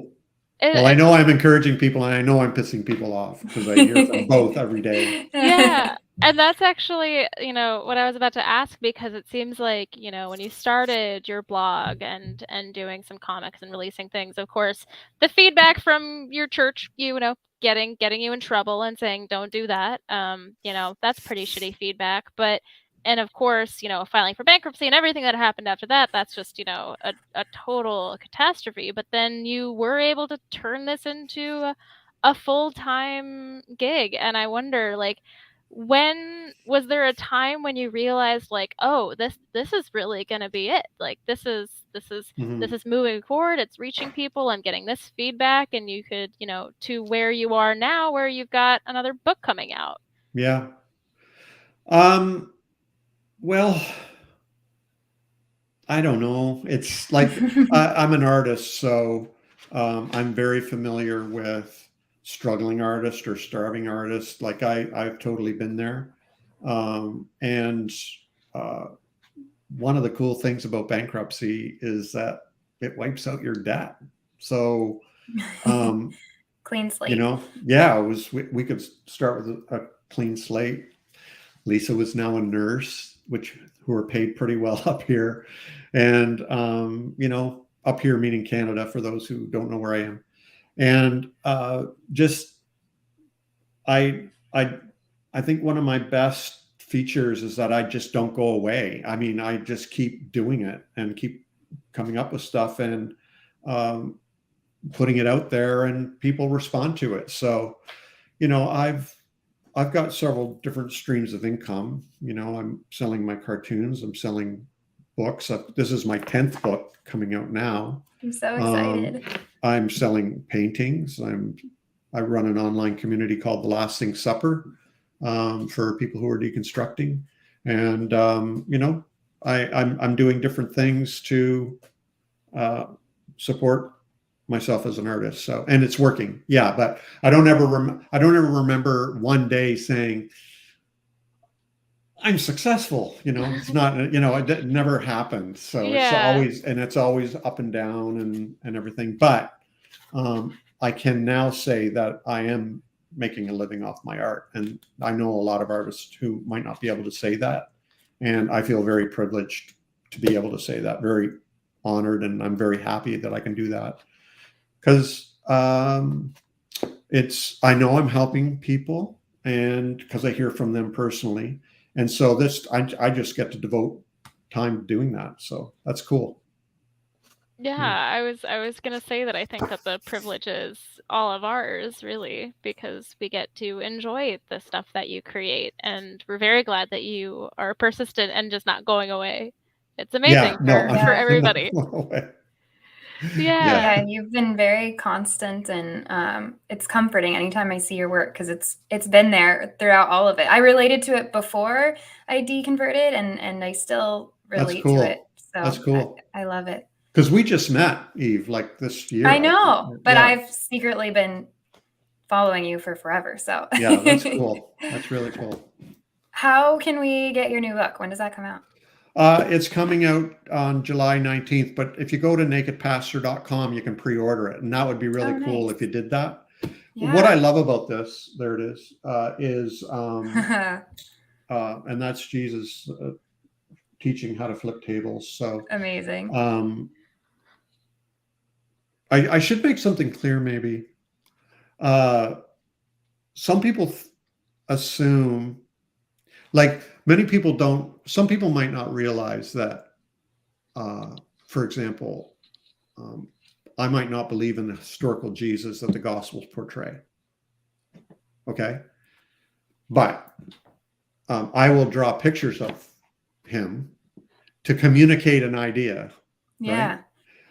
Well, I know I'm encouraging people, and I know I'm pissing people off, because I hear from both every day. Yeah. And that's actually, what I was about to ask, because it seems like, when you started your blog and doing some comics and releasing things, of course, the feedback from your church, getting you in trouble and saying, don't do that. That's pretty shitty feedback. And of course, filing for bankruptcy and everything that happened after that, that's just, a total catastrophe. But then you were able to turn this into a full-time gig. And I wonder, like, when was there a time when you realized, like, oh, this is really going to be it? Like, this is moving forward. It's reaching people. I'm getting this feedback, and you could, to where you are now, where you've got another book coming out. Yeah. Well, I don't know. It's like, I'm an artist, so I'm very familiar with struggling artists or starving artists. Like I've totally been there. And one of the cool things about bankruptcy is that it wipes out your debt. So, clean slate. We could start with a clean slate. Lisa was now a nurse, who are paid pretty well up here. And, up here meaning Canada, for those who don't know where I am. And I think one of my best features is that I just don't go away. I mean, I just keep doing it and keep coming up with stuff and putting it out there, and people respond to it. So, I've got several different streams of income. I'm selling my cartoons. I'm selling books. This is my 10th book coming out now. I'm so excited. I'm selling paintings. I run an online community called The Lasting Supper for people who are deconstructing. And, I'm doing different things to support myself as an artist. So, and it's working. Yeah. But I don't ever remember one day saying, I'm successful. It's not, it never happened. So it's always up and down and everything. But I can now say that I am making a living off my art. And I know a lot of artists who might not be able to say that. And I feel very privileged to be able to say that, very honored. And I'm very happy that I can do that. Because I know I'm helping people, and because I hear from them personally. And so I just get to devote time doing that. So that's cool. Yeah, I was going to say that I think that the privilege is all of ours, really, because we get to enjoy the stuff that you create. And we're very glad that you are persistent and just not going away. It's amazing for everybody. Yeah, you've been very constant, and it's comforting anytime I see your work because it's been there throughout all of it. I related to it before I deconverted, and I still That's relate to it. cool. That's So cool. I love it. Because we just met, Eve, like this year. I know, but Yeah. I've secretly been following you for forever. So Yeah, that's cool. That's really cool. How can we get your new book? When does that come out? It's coming out on July 19th, but if you go to nakedpastor.com, you can pre-order it. And that would be really cool nice. if you did that. Yeah. What I love about this, there it is and that's Jesus teaching how to flip tables. So amazing. I should make something clear, maybe. Some people assume, like many people don't, some people might not realize that, for example, I might not believe in the historical Jesus that the Gospels portray. Okay. But I will draw pictures of him to communicate an idea. Yeah. Right?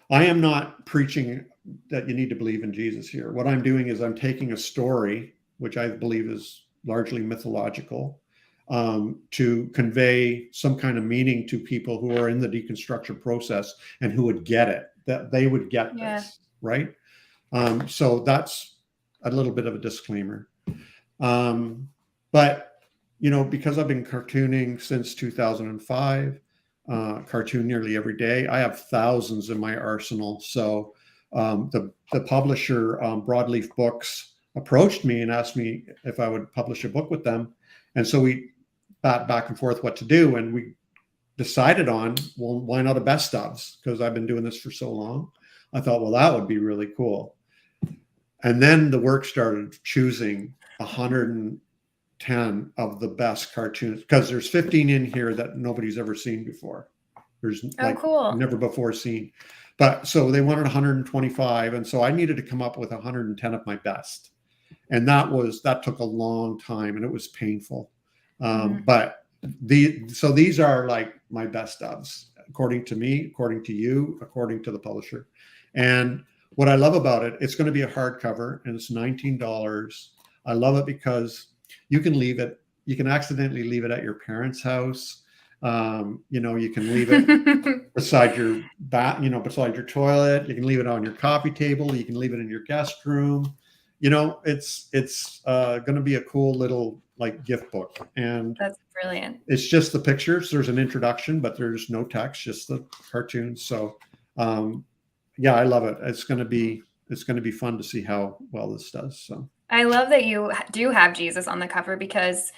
I am not preaching that you need to believe in Jesus here. What I'm doing is I'm taking a story, which I believe is largely mythological, to convey some kind of meaning to people who are in the deconstruction process and who would get it, that they would get this, right? So that's a little bit of a disclaimer. But, you know, because I've been cartooning since 2005, cartoon nearly every day, I have thousands in my arsenal. So the publisher, Broadleaf Books, approached me and asked me if I would publish a book with them. And so we bat back and forth what to do. And we decided on, well, why not a best ofs? Because I've been doing this for so long. I thought, well, that would be really cool. And then the work started choosing 110 of the best cartoons, because there's 15 in here that nobody's ever seen before. There's cool. Never before seen. But so they wanted 125. And so I needed to come up with 110 of my best. And that took a long time and it was painful. But these are like my best ofs, according to me, according to you, according to the publisher. And what I love about it, it's going to be a hardcover and it's $19. I love it because you can leave it. You can accidentally leave it at your parents' house. You know, you can leave it beside your beside your toilet. You can leave it on your coffee table. You can leave it in your guest room. You know, it's going to be a cool little like gift book. And that's brilliant. It's just the pictures. There's an introduction, but there's no text, just the cartoons. So yeah, I love it. It's going to be fun to see how well this does. So I love that you do have Jesus on the cover, because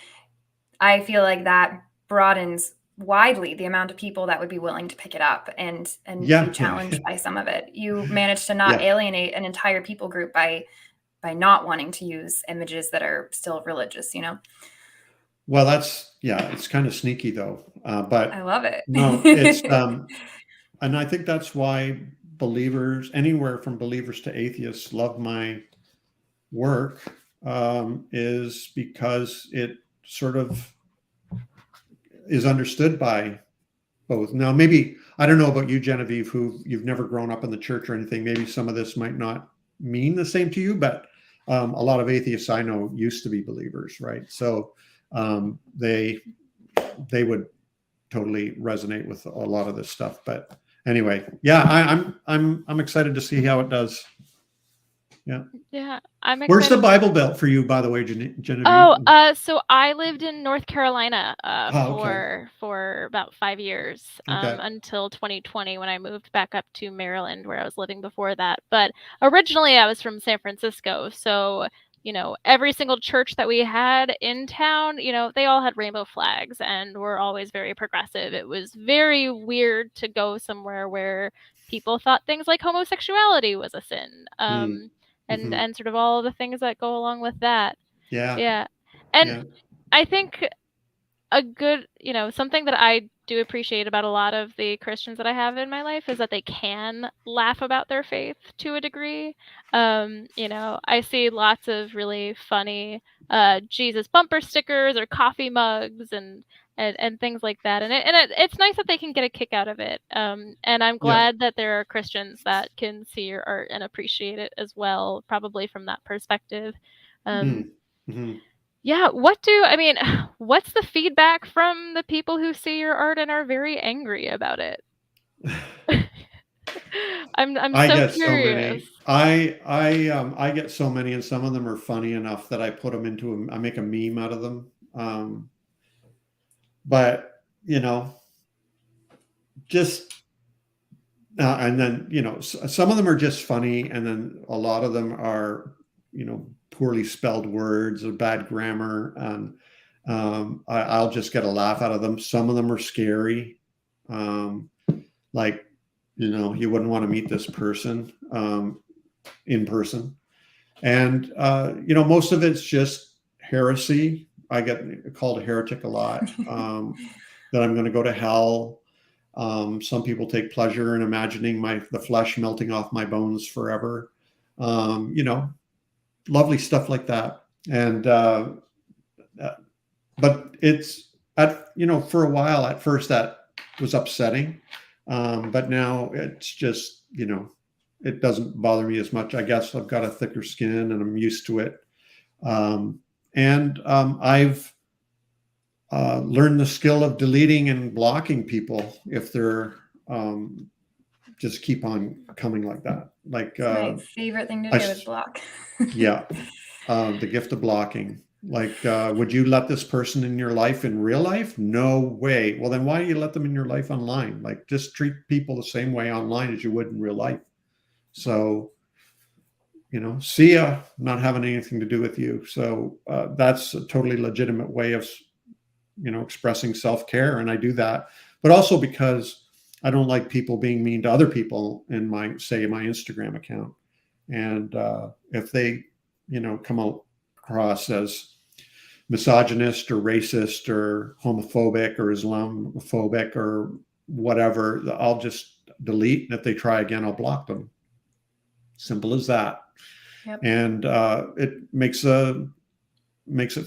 I feel like that broadens widely the amount of people that would be willing to pick it up and be challenged by some of it. You managed to not alienate an entire people group by not wanting to use images that are still religious, you know? Well, it's kind of sneaky though. But I love it. No, it's, and I think that's why believers, anywhere from believers to atheists, love my work, is because it sort of is understood by both. Now, maybe, I don't know about you, Genevieve, who you've never grown up in the church or anything. Maybe some of this might not mean the same to you, but a lot of atheists I know used to be believers, right? So they would totally resonate with a lot of this stuff. But anyway, yeah, I'm excited to see how it does. Yeah, I'm excited. Where's the Bible Belt for you, by the way, Genevieve? Oh, so I lived in North Carolina for about 5 years, until 2020, when I moved back up to Maryland, where I was living before that. But originally I was from San Francisco. So, you know, every single church that we had in town, you know, they all had rainbow flags and were always very progressive. It was very weird to go somewhere where people thought things like homosexuality was a sin. And sort of all the things that go along with that. Yeah. Yeah. And I think a good, something that I do appreciate about a lot of the Christians that I have in my life is that they can laugh about their faith to a degree. I see lots of really funny Jesus bumper stickers or coffee mugs and things like that. And it's nice that they can get a kick out of it. And I'm glad that there are Christians that can see your art and appreciate it as well, probably from that perspective. Yeah, what's the feedback from the people who see your art and are very angry about it? I'm I so get curious. so many. I get so many, and some of them are funny enough that I put them into I make a meme out of them. But just and then some of them are just funny, and then a lot of them are poorly spelled words or bad grammar, and I'll just get a laugh out of them. Some of them are scary, like you wouldn't want to meet this person in person, and most of it's just heresy. I get called a heretic a lot. That I'm going to go to hell. Some people take pleasure in imagining the flesh melting off my bones forever. Lovely stuff like that. And but it's for a while at first that was upsetting, but now it's just it doesn't bother me as much. I guess I've got a thicker skin and I'm used to it. I've learned the skill of deleting and blocking people if they're just keep on coming like that. Like my favorite thing to do is block. Yeah, the gift of blocking. Like, would you let this person in your life in real life? No way. Well, then why do you let them in your life online? Like, just treat people the same way online as you would in real life. So, see ya, not having anything to do with you. So that's a totally legitimate way of, expressing self-care. And I do that, but also because I don't like people being mean to other people in my Instagram account. And if they, come across as misogynist or racist or homophobic or Islamophobic or whatever, I'll just delete. And if they try again, I'll block them. Simple as that. Yep. And it makes it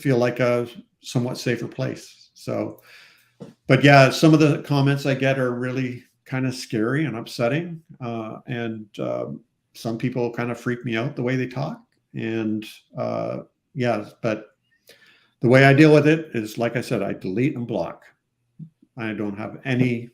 feel like a somewhat safer place. So, but yeah, some of the comments I get are really kind of scary and upsetting. And some people kind of freak me out the way they talk. And but the way I deal with it is, like I said, I delete and block. I don't have any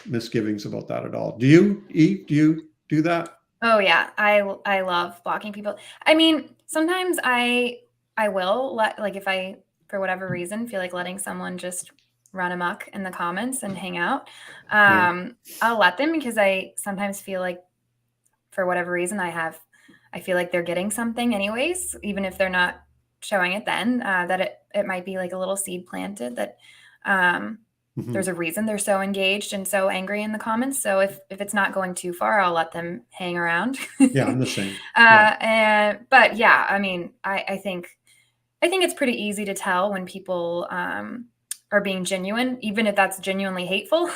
misgivings about that at all. Do you, Eve? Do you do that? Oh yeah, I love blocking people. I mean, sometimes I will like if I, for whatever reason, feel like letting someone just run amok in the comments and hang out. I'll let them, because I sometimes feel like, for whatever reason, I feel like they're getting something anyways, even if they're not showing it then, that it might be like a little seed planted that there's a reason they're so engaged and so angry in the comments. So if it's not going too far, I'll let them hang around. Yeah, I'm the same. But yeah, I mean, I think it's pretty easy to tell when people are being genuine, even if that's genuinely hateful,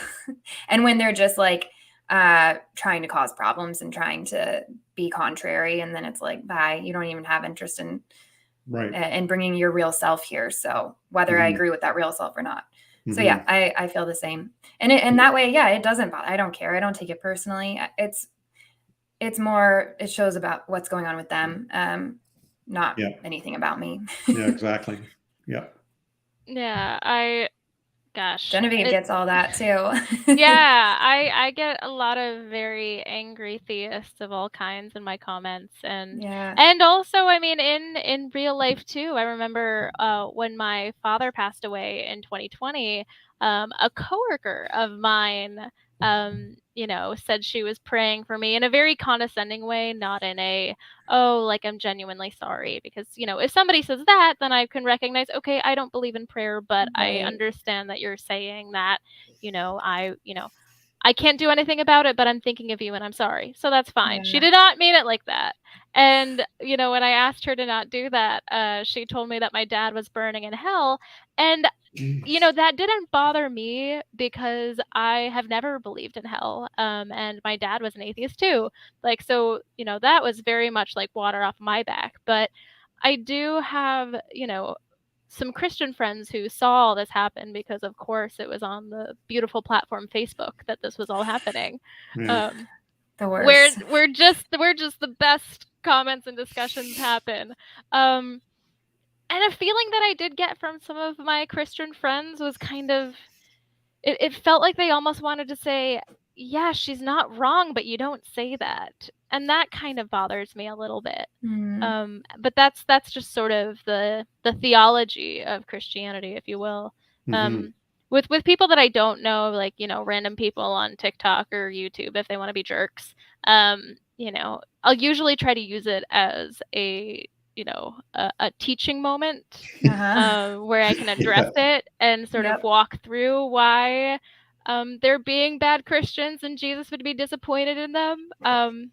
and when they're just like trying to cause problems and trying to be contrary. And then it's like, bye, you don't even have interest in bringing your real self here. So whether I agree with that real self or not. So yeah, I feel the same. And that way, yeah, it doesn't bother. I don't care. I don't take it personally. It's more, it shows about what's going on with them, not anything about me. Yeah, exactly. Yeah. Yeah, Genevieve gets all that too. Yeah, I get a lot of very angry theists of all kinds in my comments, and also, I mean, in real life too. I remember when my father passed away in 2020, a coworker of mine, said she was praying for me in a very condescending way, not in a, oh, like I'm genuinely sorry, because, if somebody says that, then I can recognize, okay, I don't believe in prayer, but I understand that you're saying that, I can't do anything about it, but I'm thinking of you and I'm sorry. So that's fine. Yeah. She did not mean it like that. And, you know, when I asked her to not do that, she told me that my dad was burning in hell. And, you know, that didn't bother me because I have never believed in hell. And my dad was an atheist too. Like, so, you know, that was very much like water off my back. But I do have, you know, some Christian friends who saw all this happen because, of course, it was on the beautiful platform Facebook that this was all happening. Yeah. The worst. We're just the best comments and discussions happen. And a feeling that I did get from some of my Christian friends was kind of, it felt like they almost wanted to say, yeah, she's not wrong, but you don't say that. And that kind of bothers me a little bit. But that's just sort of the theology of Christianity, if you will. With people that I don't know, like, you know, random people on TikTok or YouTube, if they want to be jerks, you know, I'll usually try to use it as a, you know, a teaching moment where I can address it and sort of walk through why they're being bad Christians and Jesus would be disappointed in them.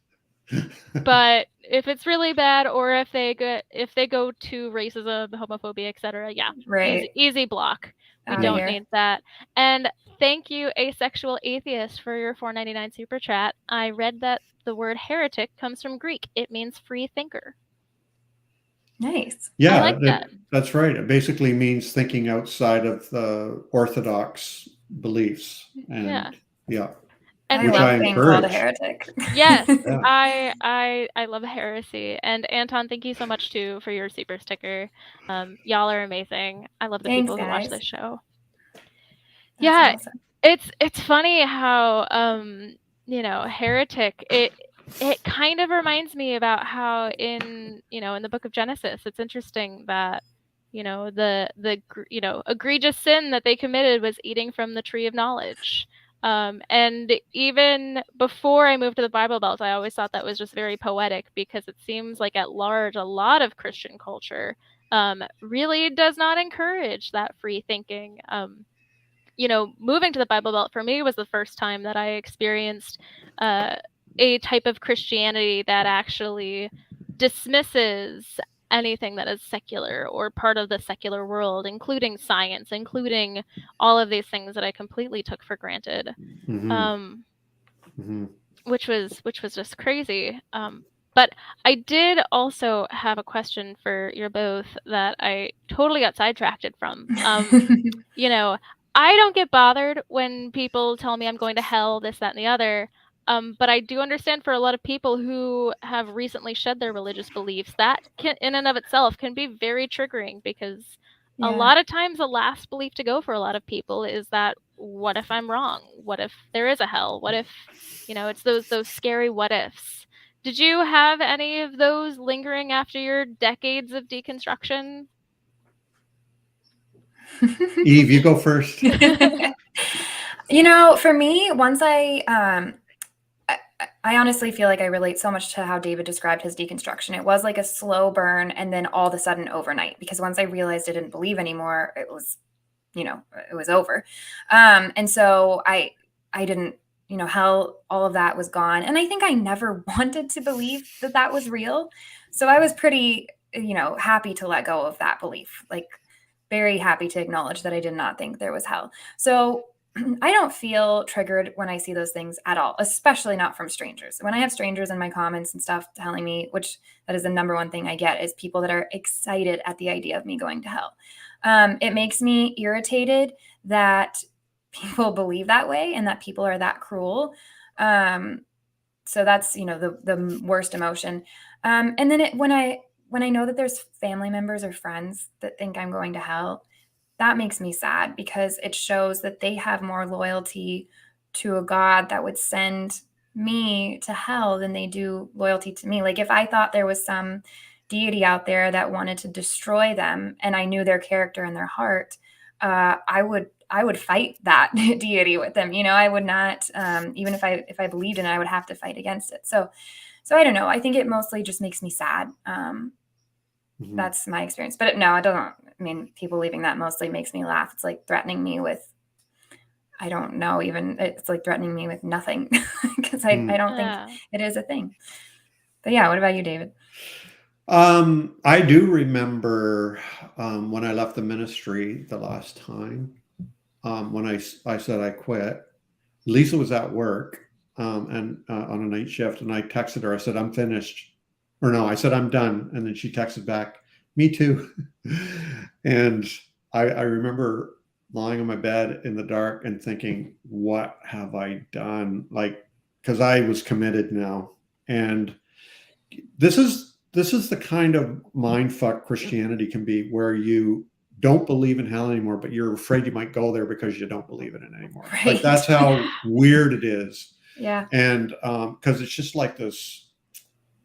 But if it's really bad, or if they go to racism, homophobia, etc., yeah, Right. easy block. We don't need that. And thank you, Asexual Atheist, for your $4.99 super chat. I read that the word heretic comes from Greek. It means free thinker. Nice. Yeah, I like that. That's right. It basically means thinking outside of the orthodox beliefs. And yeah. And I love being called a heretic. Yes, I love heresy. And Anton, thank you so much too for your super sticker. Y'all are amazing. I love the people who watch this show. That's awesome. It's funny how you know, heretic, it kind of reminds me about how in, you know, in the book of Genesis, it's interesting that, you know, the you know, egregious sin that they committed was eating from the tree of knowledge. And even before I moved to the Bible Belt, I always thought that was just very poetic, because it seems like at large a lot of Christian culture really does not encourage that free thinking. You know, moving to the Bible Belt for me was the first time that I experienced a type of Christianity that actually dismisses anything that is secular or part of the secular world, including science, including all of these things that I completely took for granted, which was just crazy. But I did also have a question for you both that I totally got sidetracked from. You know, I don't get bothered when people tell me I'm going to hell, this, that, and the other. But I do understand for a lot of people who have recently shed their religious beliefs, that can, in and of itself, can be very triggering, because a lot of times the last belief to go for a lot of people is that, what if I'm wrong? What if there is a hell? What if, you know, it's those scary what ifs. Did you have any of those lingering after your decades of deconstruction? Eve, you go first. You know, for me, once I honestly feel like I relate so much to how David described his deconstruction. It was like a slow burn, and then all of a sudden overnight, because once I realized I didn't believe anymore, it was, you know, it was over. And so I didn't, you know, hell, all of that was gone. And I think I never wanted to believe that that was real. So I was pretty, you know, happy to let go of that belief, like very happy to acknowledge that I did not think there was hell. So I don't feel triggered when I see those things at all, especially not from strangers. When I have strangers in my comments and stuff telling me, which that is the number one thing I get, is people that are excited at the idea of me going to hell. It makes me irritated that people believe that way and that people are that cruel. So that's, you know, the worst emotion. And then when I know that there's family members or friends that think I'm going to hell, that makes me sad, because it shows that they have more loyalty to a God that would send me to hell than they do loyalty to me. Like, if I thought there was some deity out there that wanted to destroy them and I knew their character and their heart, I would fight that deity with them. You know, I would not, even if I believed in it, I would have to fight against it. So I don't know. I think it mostly just makes me sad. That's my experience. But no, I don't. I mean, people leaving that mostly makes me laugh. It's like threatening me with I don't know, even it's like threatening me with nothing because I don't think it is a thing. But yeah, what about you, David? I do remember when I left the ministry the last time, when I said I quit. Lisa was at work and on a night shift, and I texted her. I said, I'm finished. Or no, I said, I'm done. And then she texted back, me too. And I remember lying on my bed in the dark and thinking, what have I done? Like, because I was committed now. And this is the kind of mindfuck Christianity can be, where you don't believe in hell anymore, but you're afraid you might go there because you don't believe in it anymore. Right. Like, that's how weird it is. Yeah. And because it's just like this,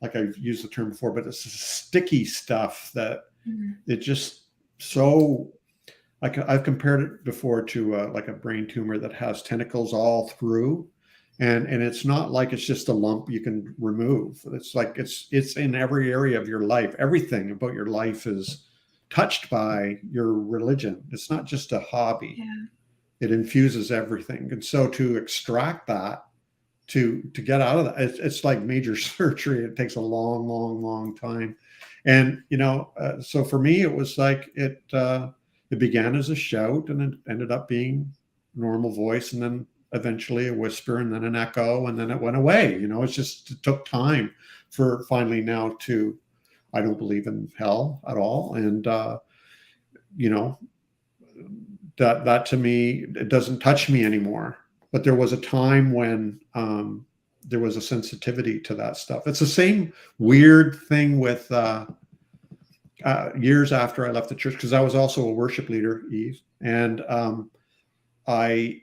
like I've used the term before, but it's sticky stuff that it just so, like, I've compared it before to like a brain tumor that has tentacles all through. And it's not like it's just a lump you can remove. It's like it's in every area of your life. Everything about your life is touched by your religion. It's not just a hobby. Yeah. It infuses everything. And so to extract that, to get out of that, it's like major surgery. It takes a long, long, long time. And so for me, it was like it began as a shout, and it ended up being normal voice, and then eventually a whisper, and then an echo, and then it went away. It took time for finally now to, I don't believe in hell at all. And, that to me, it doesn't touch me anymore. But there was a time when there was a sensitivity to that stuff. It's the same weird thing with years after I left the church, because I was also a worship leader, Eve. And I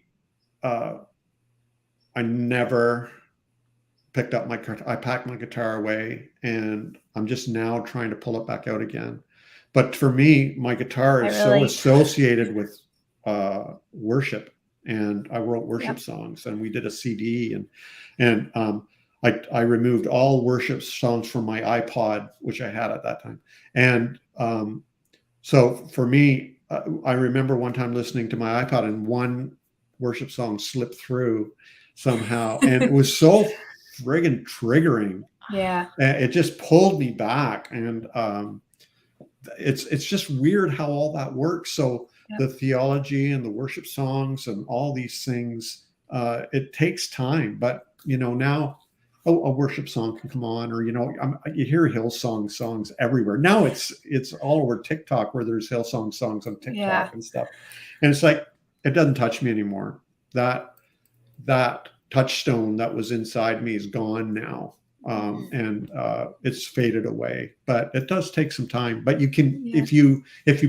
never picked up I packed my guitar away, and I'm just now trying to pull it back out again. But for me, my guitar is so associated with worship, and I wrote worship songs, and we did a CD, and I removed all worship songs from my iPod, which I had at that time. And so for me, I remember one time listening to my iPod, and one worship song slipped through somehow, and it was so friggin' triggering. Yeah. It just pulled me back. And it's just weird how all that works. So the theology and the worship songs and all these things, it takes time. But now a worship song can come on, or you hear Hillsong songs everywhere now. It's all over TikTok, where there's Hillsong songs on TikTok and stuff. And it's like, it doesn't touch me anymore. That touchstone that was inside me is gone now. And it's faded away. But it does take some time. But you can, if you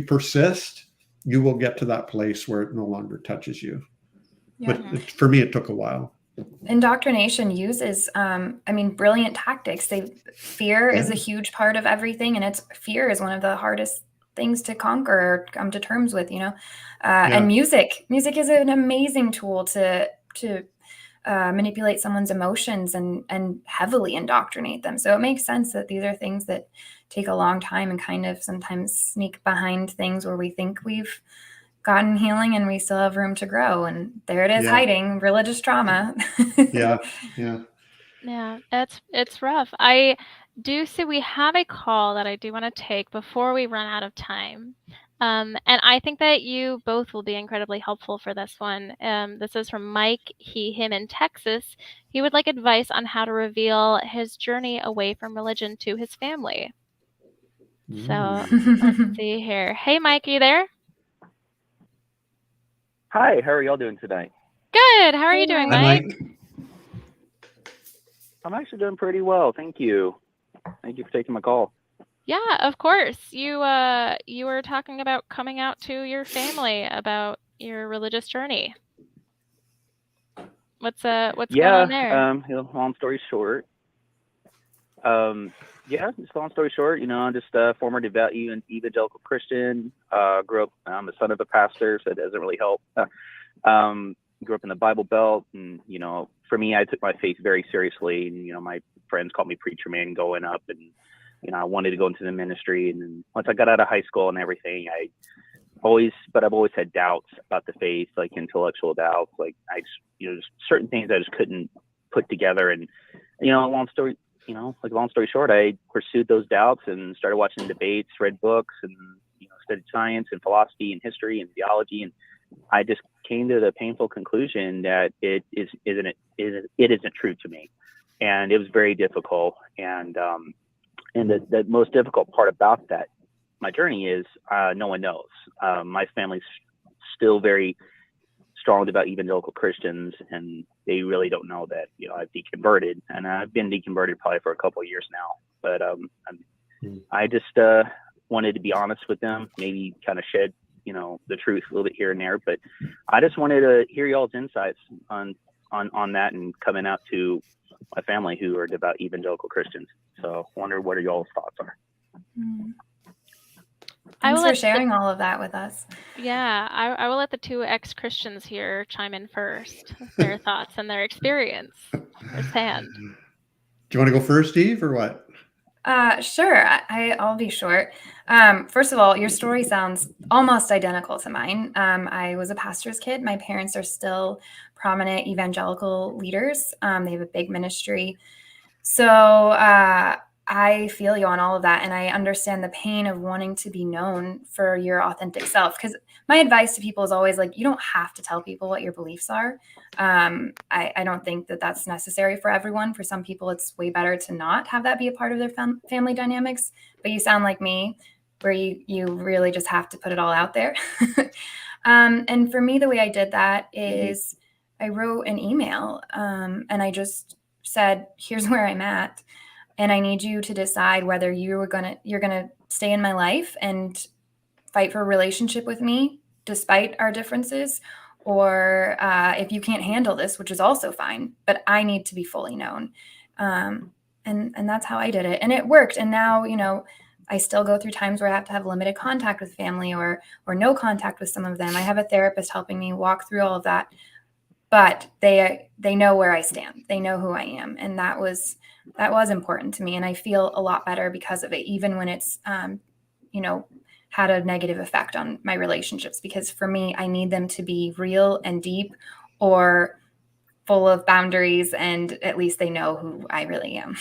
persist, you will get to that place where it no longer touches you. Yeah. But for me, it took a while. Indoctrination uses, brilliant tactics. Fear is a huge part of everything, and fear is one of the hardest things to conquer or come to terms with, and music is an amazing tool to manipulate someone's emotions and heavily indoctrinate them. So it makes sense that these are things that take a long time and kind of sometimes sneak behind things where we think we've gotten healing and we still have room to grow. And there it is, hiding religious trauma. Yeah. It's rough. I do see we have a call that I do want to take before we run out of time. And I think that you both will be incredibly helpful for this one. This is from Mike, him in Texas. He would like advice on how to reveal his journey away from religion to his family. So let's see here. Hey, Mike, are you there? Hi, how are y'all doing tonight? Good. How are you doing, Mike? I'm actually doing pretty well. Thank you. Thank you for taking my call. Yeah, of course. You were talking about coming out to your family about your religious journey. What's going on there? Long story short. Just long story short, I'm just a former devout evangelical Christian. Grew up, I'm the son of a pastor, so it doesn't really help. Grew up in the Bible Belt, and, for me, I took my faith very seriously. And, my friends called me preacher man going up, and, I wanted to go into the ministry. And then once I got out of high school and everything, I've always had doubts about the faith, like intellectual doubts. Like just certain things I just couldn't put together. And, long story short, I pursued those doubts and started watching debates, read books, and, studied science and philosophy and history and theology. And I just came to the painful conclusion that it isn't true to me. And it was very difficult. And the most difficult part about that, my journey, is no one knows. My family's still very strong about evangelical Christians, and they really don't know that I've deconverted, and I've been deconverted probably for a couple of years now. But I just wanted to be honest with them, maybe kind of shed the truth a little bit here and there. But I just wanted to hear y'all's insights on that, and coming out to my family who are devout evangelical Christians. So I wonder what y'all's thoughts are. Thanks for sharing all of that with us. Yeah, I will let the two ex-Christians here chime in first, their thoughts and their experience firsthand. Do you want to go first, Steve, or what? Sure. I'll be short. First of all, your story sounds almost identical to mine. I was a pastor's kid. My parents are still prominent evangelical leaders. They have a big ministry. So I feel you on all of that. And I understand the pain of wanting to be known for your authentic self. Because my advice to people is always like, you don't have to tell people what your beliefs are. I don't think that that's necessary for everyone. For some people, it's way better to not have that be a part of their family dynamics. But you sound like me, where you really just have to put it all out there. And for me, the way I did that is I wrote an email and I just said, here's where I'm at. And I need you to decide whether you're gonna stay in my life and fight for a relationship with me despite our differences, or if you can't handle this, which is also fine, but I need to be fully known. And that's how I did it, and it worked. And now I still go through times where I have to have limited contact with family or no contact with some of them. I have a therapist helping me walk through all of that, but they know where I stand. They know who I am, and that was important to me. And I feel a lot better because of it, even when it's, had a negative effect on my relationships, because for me, I need them to be real and deep or full of boundaries. And at least they know who I really am.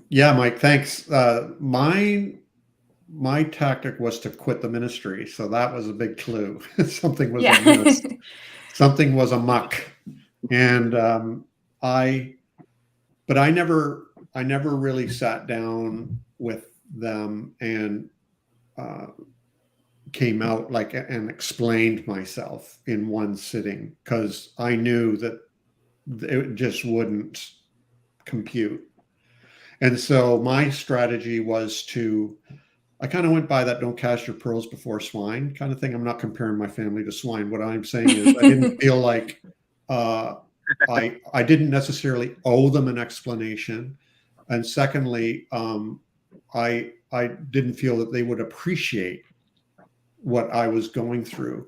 Yeah, Mike, thanks. My tactic was to quit the ministry. So that was a big clue. Something was amiss. Something was amok. And I never really sat down with them and came out and explained myself in one sitting, because I knew that it just wouldn't compute. And so my strategy was I kind of went by that don't cast your pearls before swine kind of thing. I'm not comparing my family to swine. What I'm saying is I didn't feel like I didn't necessarily owe them an explanation. And secondly, I didn't feel that they would appreciate what I was going through,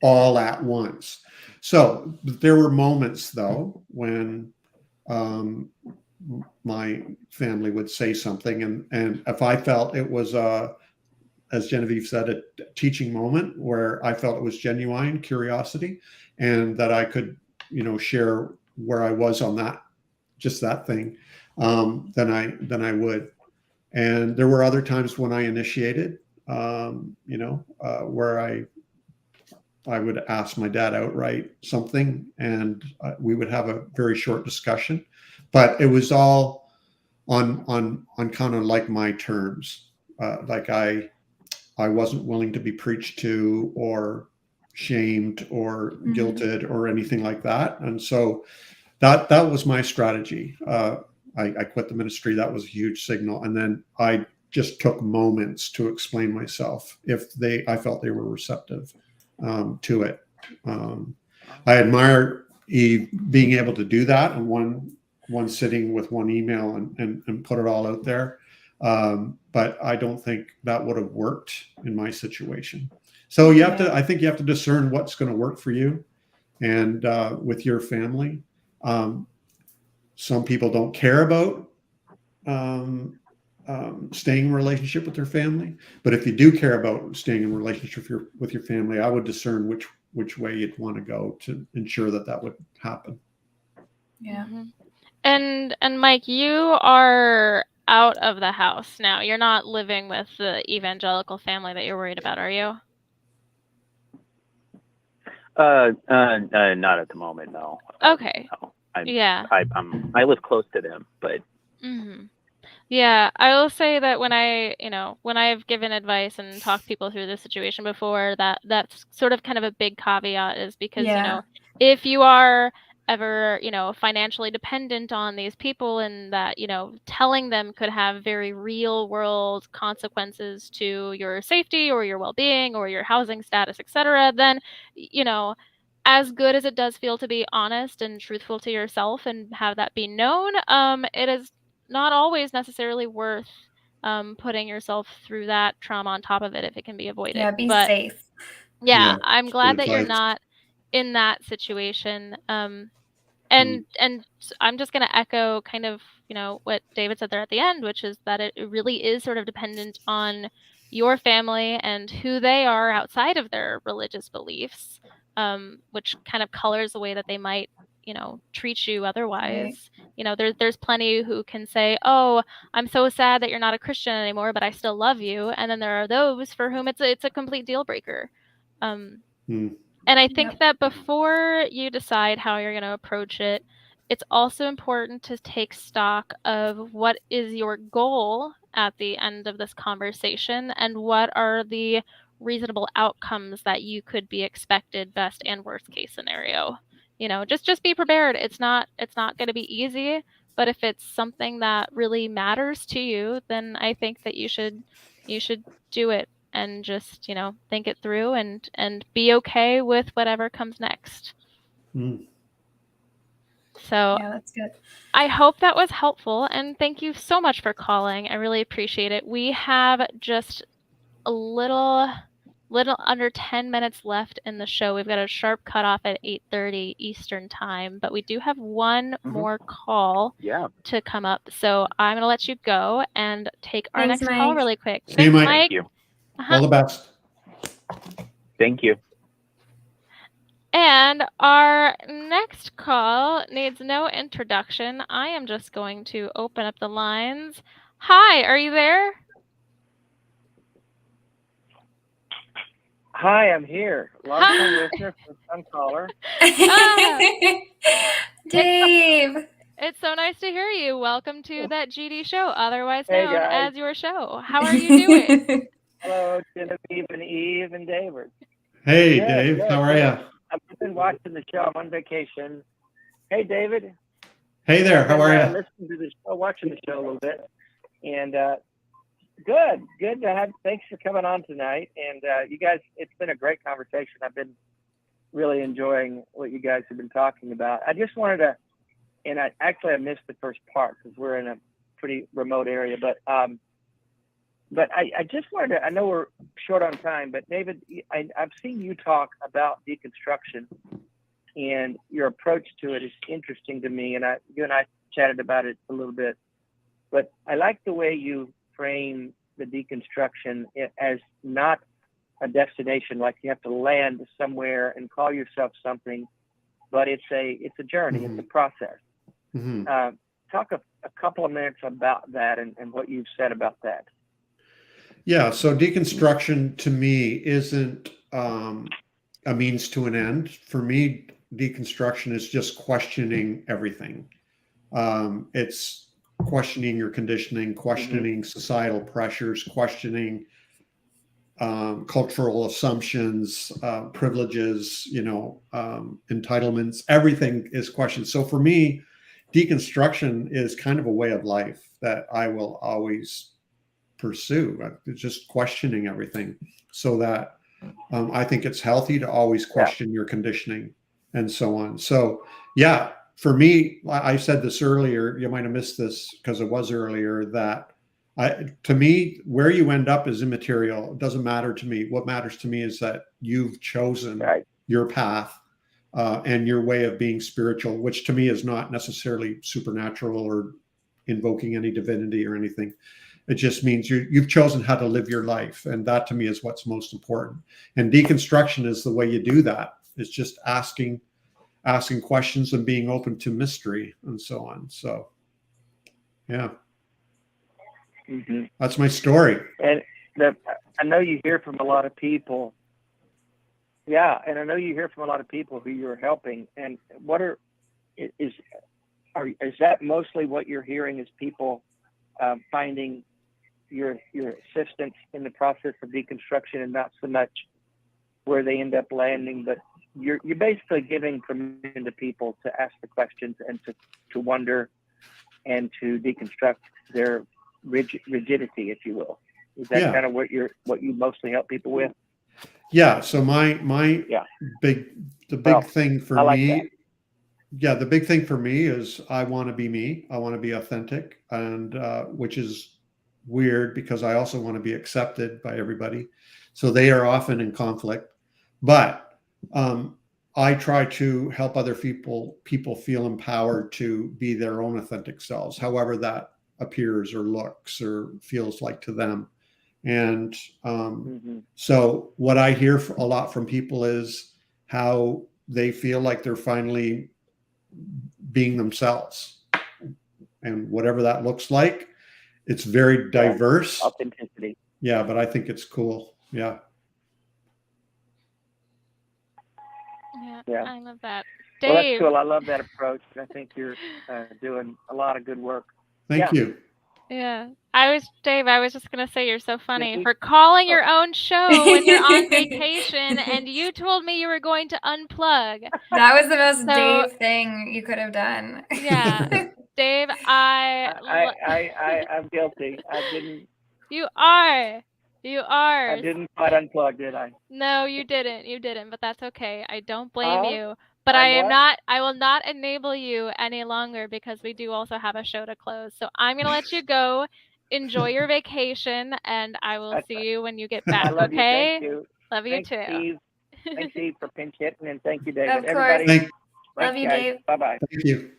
all at once. So there were moments, though, when my family would say something, and if I felt it was as Genevieve said, a teaching moment where I felt it was genuine curiosity, and that I could share where I was on that thing, then I would. And there were other times when I initiated, where I would ask my dad outright something, and we would have a very short discussion. But it was all on kind of like my terms. Like I wasn't willing to be preached to or shamed or guilted or anything like that. And so that was my strategy. I quit the ministry. That was a huge signal. And then I just took moments to explain myself if I felt they were receptive to it. I admire Eve being able to do that in one sitting with one email and put it all out there. But I don't think that would have worked in my situation. So I think you have to discern what's going to work for you and with your family. Some people don't care about staying in a relationship with their family. But if you do care about staying in a relationship with your family, I would discern which way you'd want to go to ensure that would happen. Yeah. Mm-hmm. And Mike, you are out of the house now. You're not living with the evangelical family that you're worried about, are you? Not at the moment, no. Okay. No. I live close to them, but. Mm-hmm. Yeah, I will say that when I've given advice and talked people through this situation before, that's sort of kind of a big caveat is because, if you are ever, financially dependent on these people and that, telling them could have very real world consequences to your safety or your well-being or your housing status, etc., then, as good as it does feel to be honest and truthful to yourself and have that be known, it is not always necessarily worth putting yourself through that trauma on top of it if it can be avoided. Yeah, be but safe. Yeah, I'm glad that you're not in that situation. And I'm just going to echo kind of, what David said there at the end, which is that it really is sort of dependent on your family and who they are outside of their religious beliefs, which kind of colors the way that they might treat you otherwise. Right. There's plenty who can say, oh, I'm so sad that you're not a Christian anymore, but I still love you. And then there are those for whom it's a complete deal breaker. And I think that before you decide how you're going to approach it, it's also important to take stock of what is your goal at the end of this conversation and what are the reasonable outcomes that you could be expected, best and worst case scenario. Just be prepared. It's not going to be easy, but if it's something that really matters to you, then I think that you should do it and just, think it through and be okay with whatever comes next. So yeah, that's good. I hope that was helpful, and thank you so much for calling. I really appreciate it. We have just a little under 10 minutes left in the show. We've got a sharp cutoff at 8:30 Eastern time, but we do have one more call to come up. So I'm going to let you go and take our next call really quick. Thanks, Mike. Thank you. All the best. Thank you. And our next call needs no introduction. I am just going to open up the lines. Hi, are you there? Hi, I'm here. Long-time listener, first-time caller. Dave. It's so nice to hear you. Welcome to That GD Show, otherwise Hey, known guys. as your show. How are you doing? Hello, Genevieve and Eve and David. Hey, Dave. How are you? I've been watching the show. I'm on vacation. Hey, David. Hey there. How are you? Listening to the show, watching the show a little bit. And good to have. Thanks for coming on tonight. And you guys, it's been a great conversation. I've been really enjoying what you guys have been talking about. I just wanted to, and I missed the first part because we're in a pretty remote area, but I just wanted to, I know we're short on time, but David, I've seen you talk about deconstruction and your approach to it is interesting to me. And you and I chatted about it a little bit, but I like the way you frame the deconstruction as not a destination, like you have to land somewhere and call yourself something, but it's a journey, it's a process. Talk a couple of minutes about that and what you've said about that. Yeah, so deconstruction to me isn't a means to an end. For me, deconstruction is just questioning everything. It's questioning your conditioning, questioning societal pressures, questioning cultural assumptions, privileges, entitlements. Everything is questioned. So for me, deconstruction is kind of a way of life that I will always pursue. It's just questioning everything, so that I think it's healthy to always question your conditioning and so on. So yeah, for me, I said this earlier, you might have missed this because it was earlier, that to me, where you end up is immaterial. It doesn't matter to me. What matters to me is that you've chosen your path and your way of being spiritual, which to me is not necessarily supernatural or invoking any divinity or anything. It just means you've chosen how to live your life. And that to me is what's most important. And deconstruction is the way you do that. It's just asking questions and being open to mystery and so on. So, yeah, that's my story. And I know you hear from a lot of people. Yeah, and I know you hear from a lot of people who you're helping. And is that mostly what you're hearing? Is people finding your assistance in the process of deconstruction, and not so much where they end up landing, but you're basically giving permission to people to ask the questions and to wonder and to deconstruct their rigidity, if you will. Is that kind of what you mostly help people with? Yeah. So my big thing for me. Yeah, the big thing for me is I want to be me. I want to be authentic, and which is weird because I also want to be accepted by everybody. So they are often in conflict. But I try to help other people feel empowered to be their own authentic selves, however that appears or looks or feels like to them. And so what I hear a lot from people is how they feel like they're finally being themselves, and whatever that looks like. It's very diverse. Authenticity. Yeah, but I think it's cool. Yeah. Yeah, I love that. Dave. Well, that's cool. I love that approach. I think you're doing a lot of good work. Thank you. Yeah. Dave, I was just going to say you're so funny for calling your own show when you're on vacation, and you told me you were going to unplug. That was the most Dave thing you could have done. Yeah. Dave, I'm guilty. I didn't. You are. I didn't quite unplug, did I? No, you didn't, but that's okay. I don't blame you. But I will not enable you any longer because we do also have a show to close. So I'm going to let you go. Enjoy your vacation, and I will see you when you get back, okay? You. Love you Thanks, too. Steve. Thanks, Steve, for pinch hitting, and thank you, David. Of course. Everybody, love you, Dave. Bye-bye. Thank you.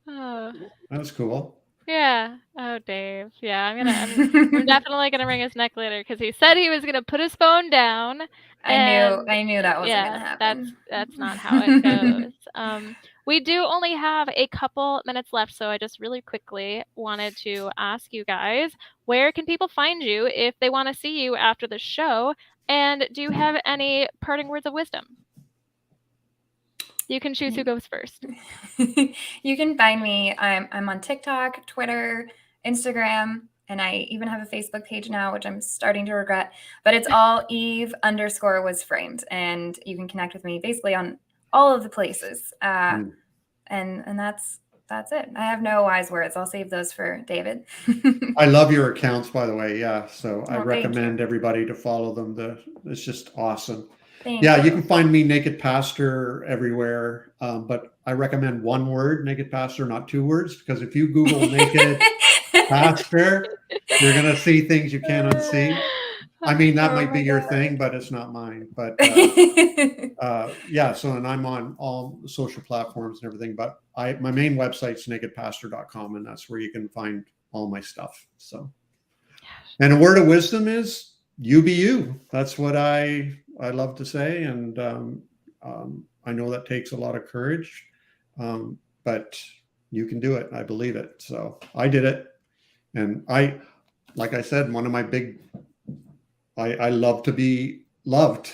Oh. That was cool. Yeah. Oh, Dave. Yeah, I'm definitely gonna wring his neck later because he said he was gonna put his phone down. I knew that wasn't gonna happen. That's not how it goes. We do only have a couple minutes left, so I just really quickly wanted to ask you guys, where can people find you if they want to see you after the show? And do you have any parting words of wisdom? You can choose who goes first. You can find me. I'm on TikTok, Twitter, Instagram, and I even have a Facebook page now, which I'm starting to regret. But it's all Eve_was_framed, and you can connect with me basically on all of the places. And that's it. I have no wise words. I'll save those for David. I love your accounts, by the way. Yeah, so I recommend everybody to follow them. It's just awesome. You can find me Naked Pastor everywhere, but I recommend one word, Naked Pastor, not two words, because if you Google Naked Pastor, you're going to see things you can't unsee. I mean, that might be your thing, but it's not mine. But so, and I'm on all social platforms and everything, but my main website's nakedpastor.com, and that's where you can find all my stuff. So, and a word of wisdom is you be you. That's what I love to say, and I know that takes a lot of courage, but you can do it. I believe it. So I did it, and like I said, one of my I love to be loved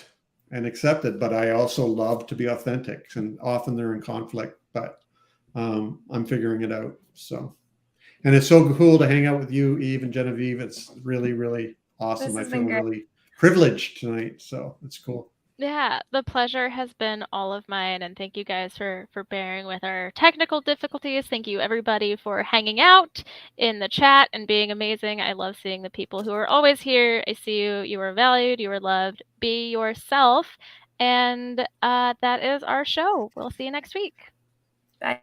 and accepted, but I also love to be authentic, and often they're in conflict, but I'm figuring it out. So, and it's so cool to hang out with you, Eve and Genevieve. It's really, really awesome. I feel really privileged tonight, so it's cool. Yeah, the pleasure has been all of mine, and thank you guys for bearing with our technical difficulties. Thank you everybody for hanging out in the chat and being amazing. I love seeing the people who are always here. I see you. You are valued. You are loved. Be yourself, and that is our show. We'll see you next week. Bye.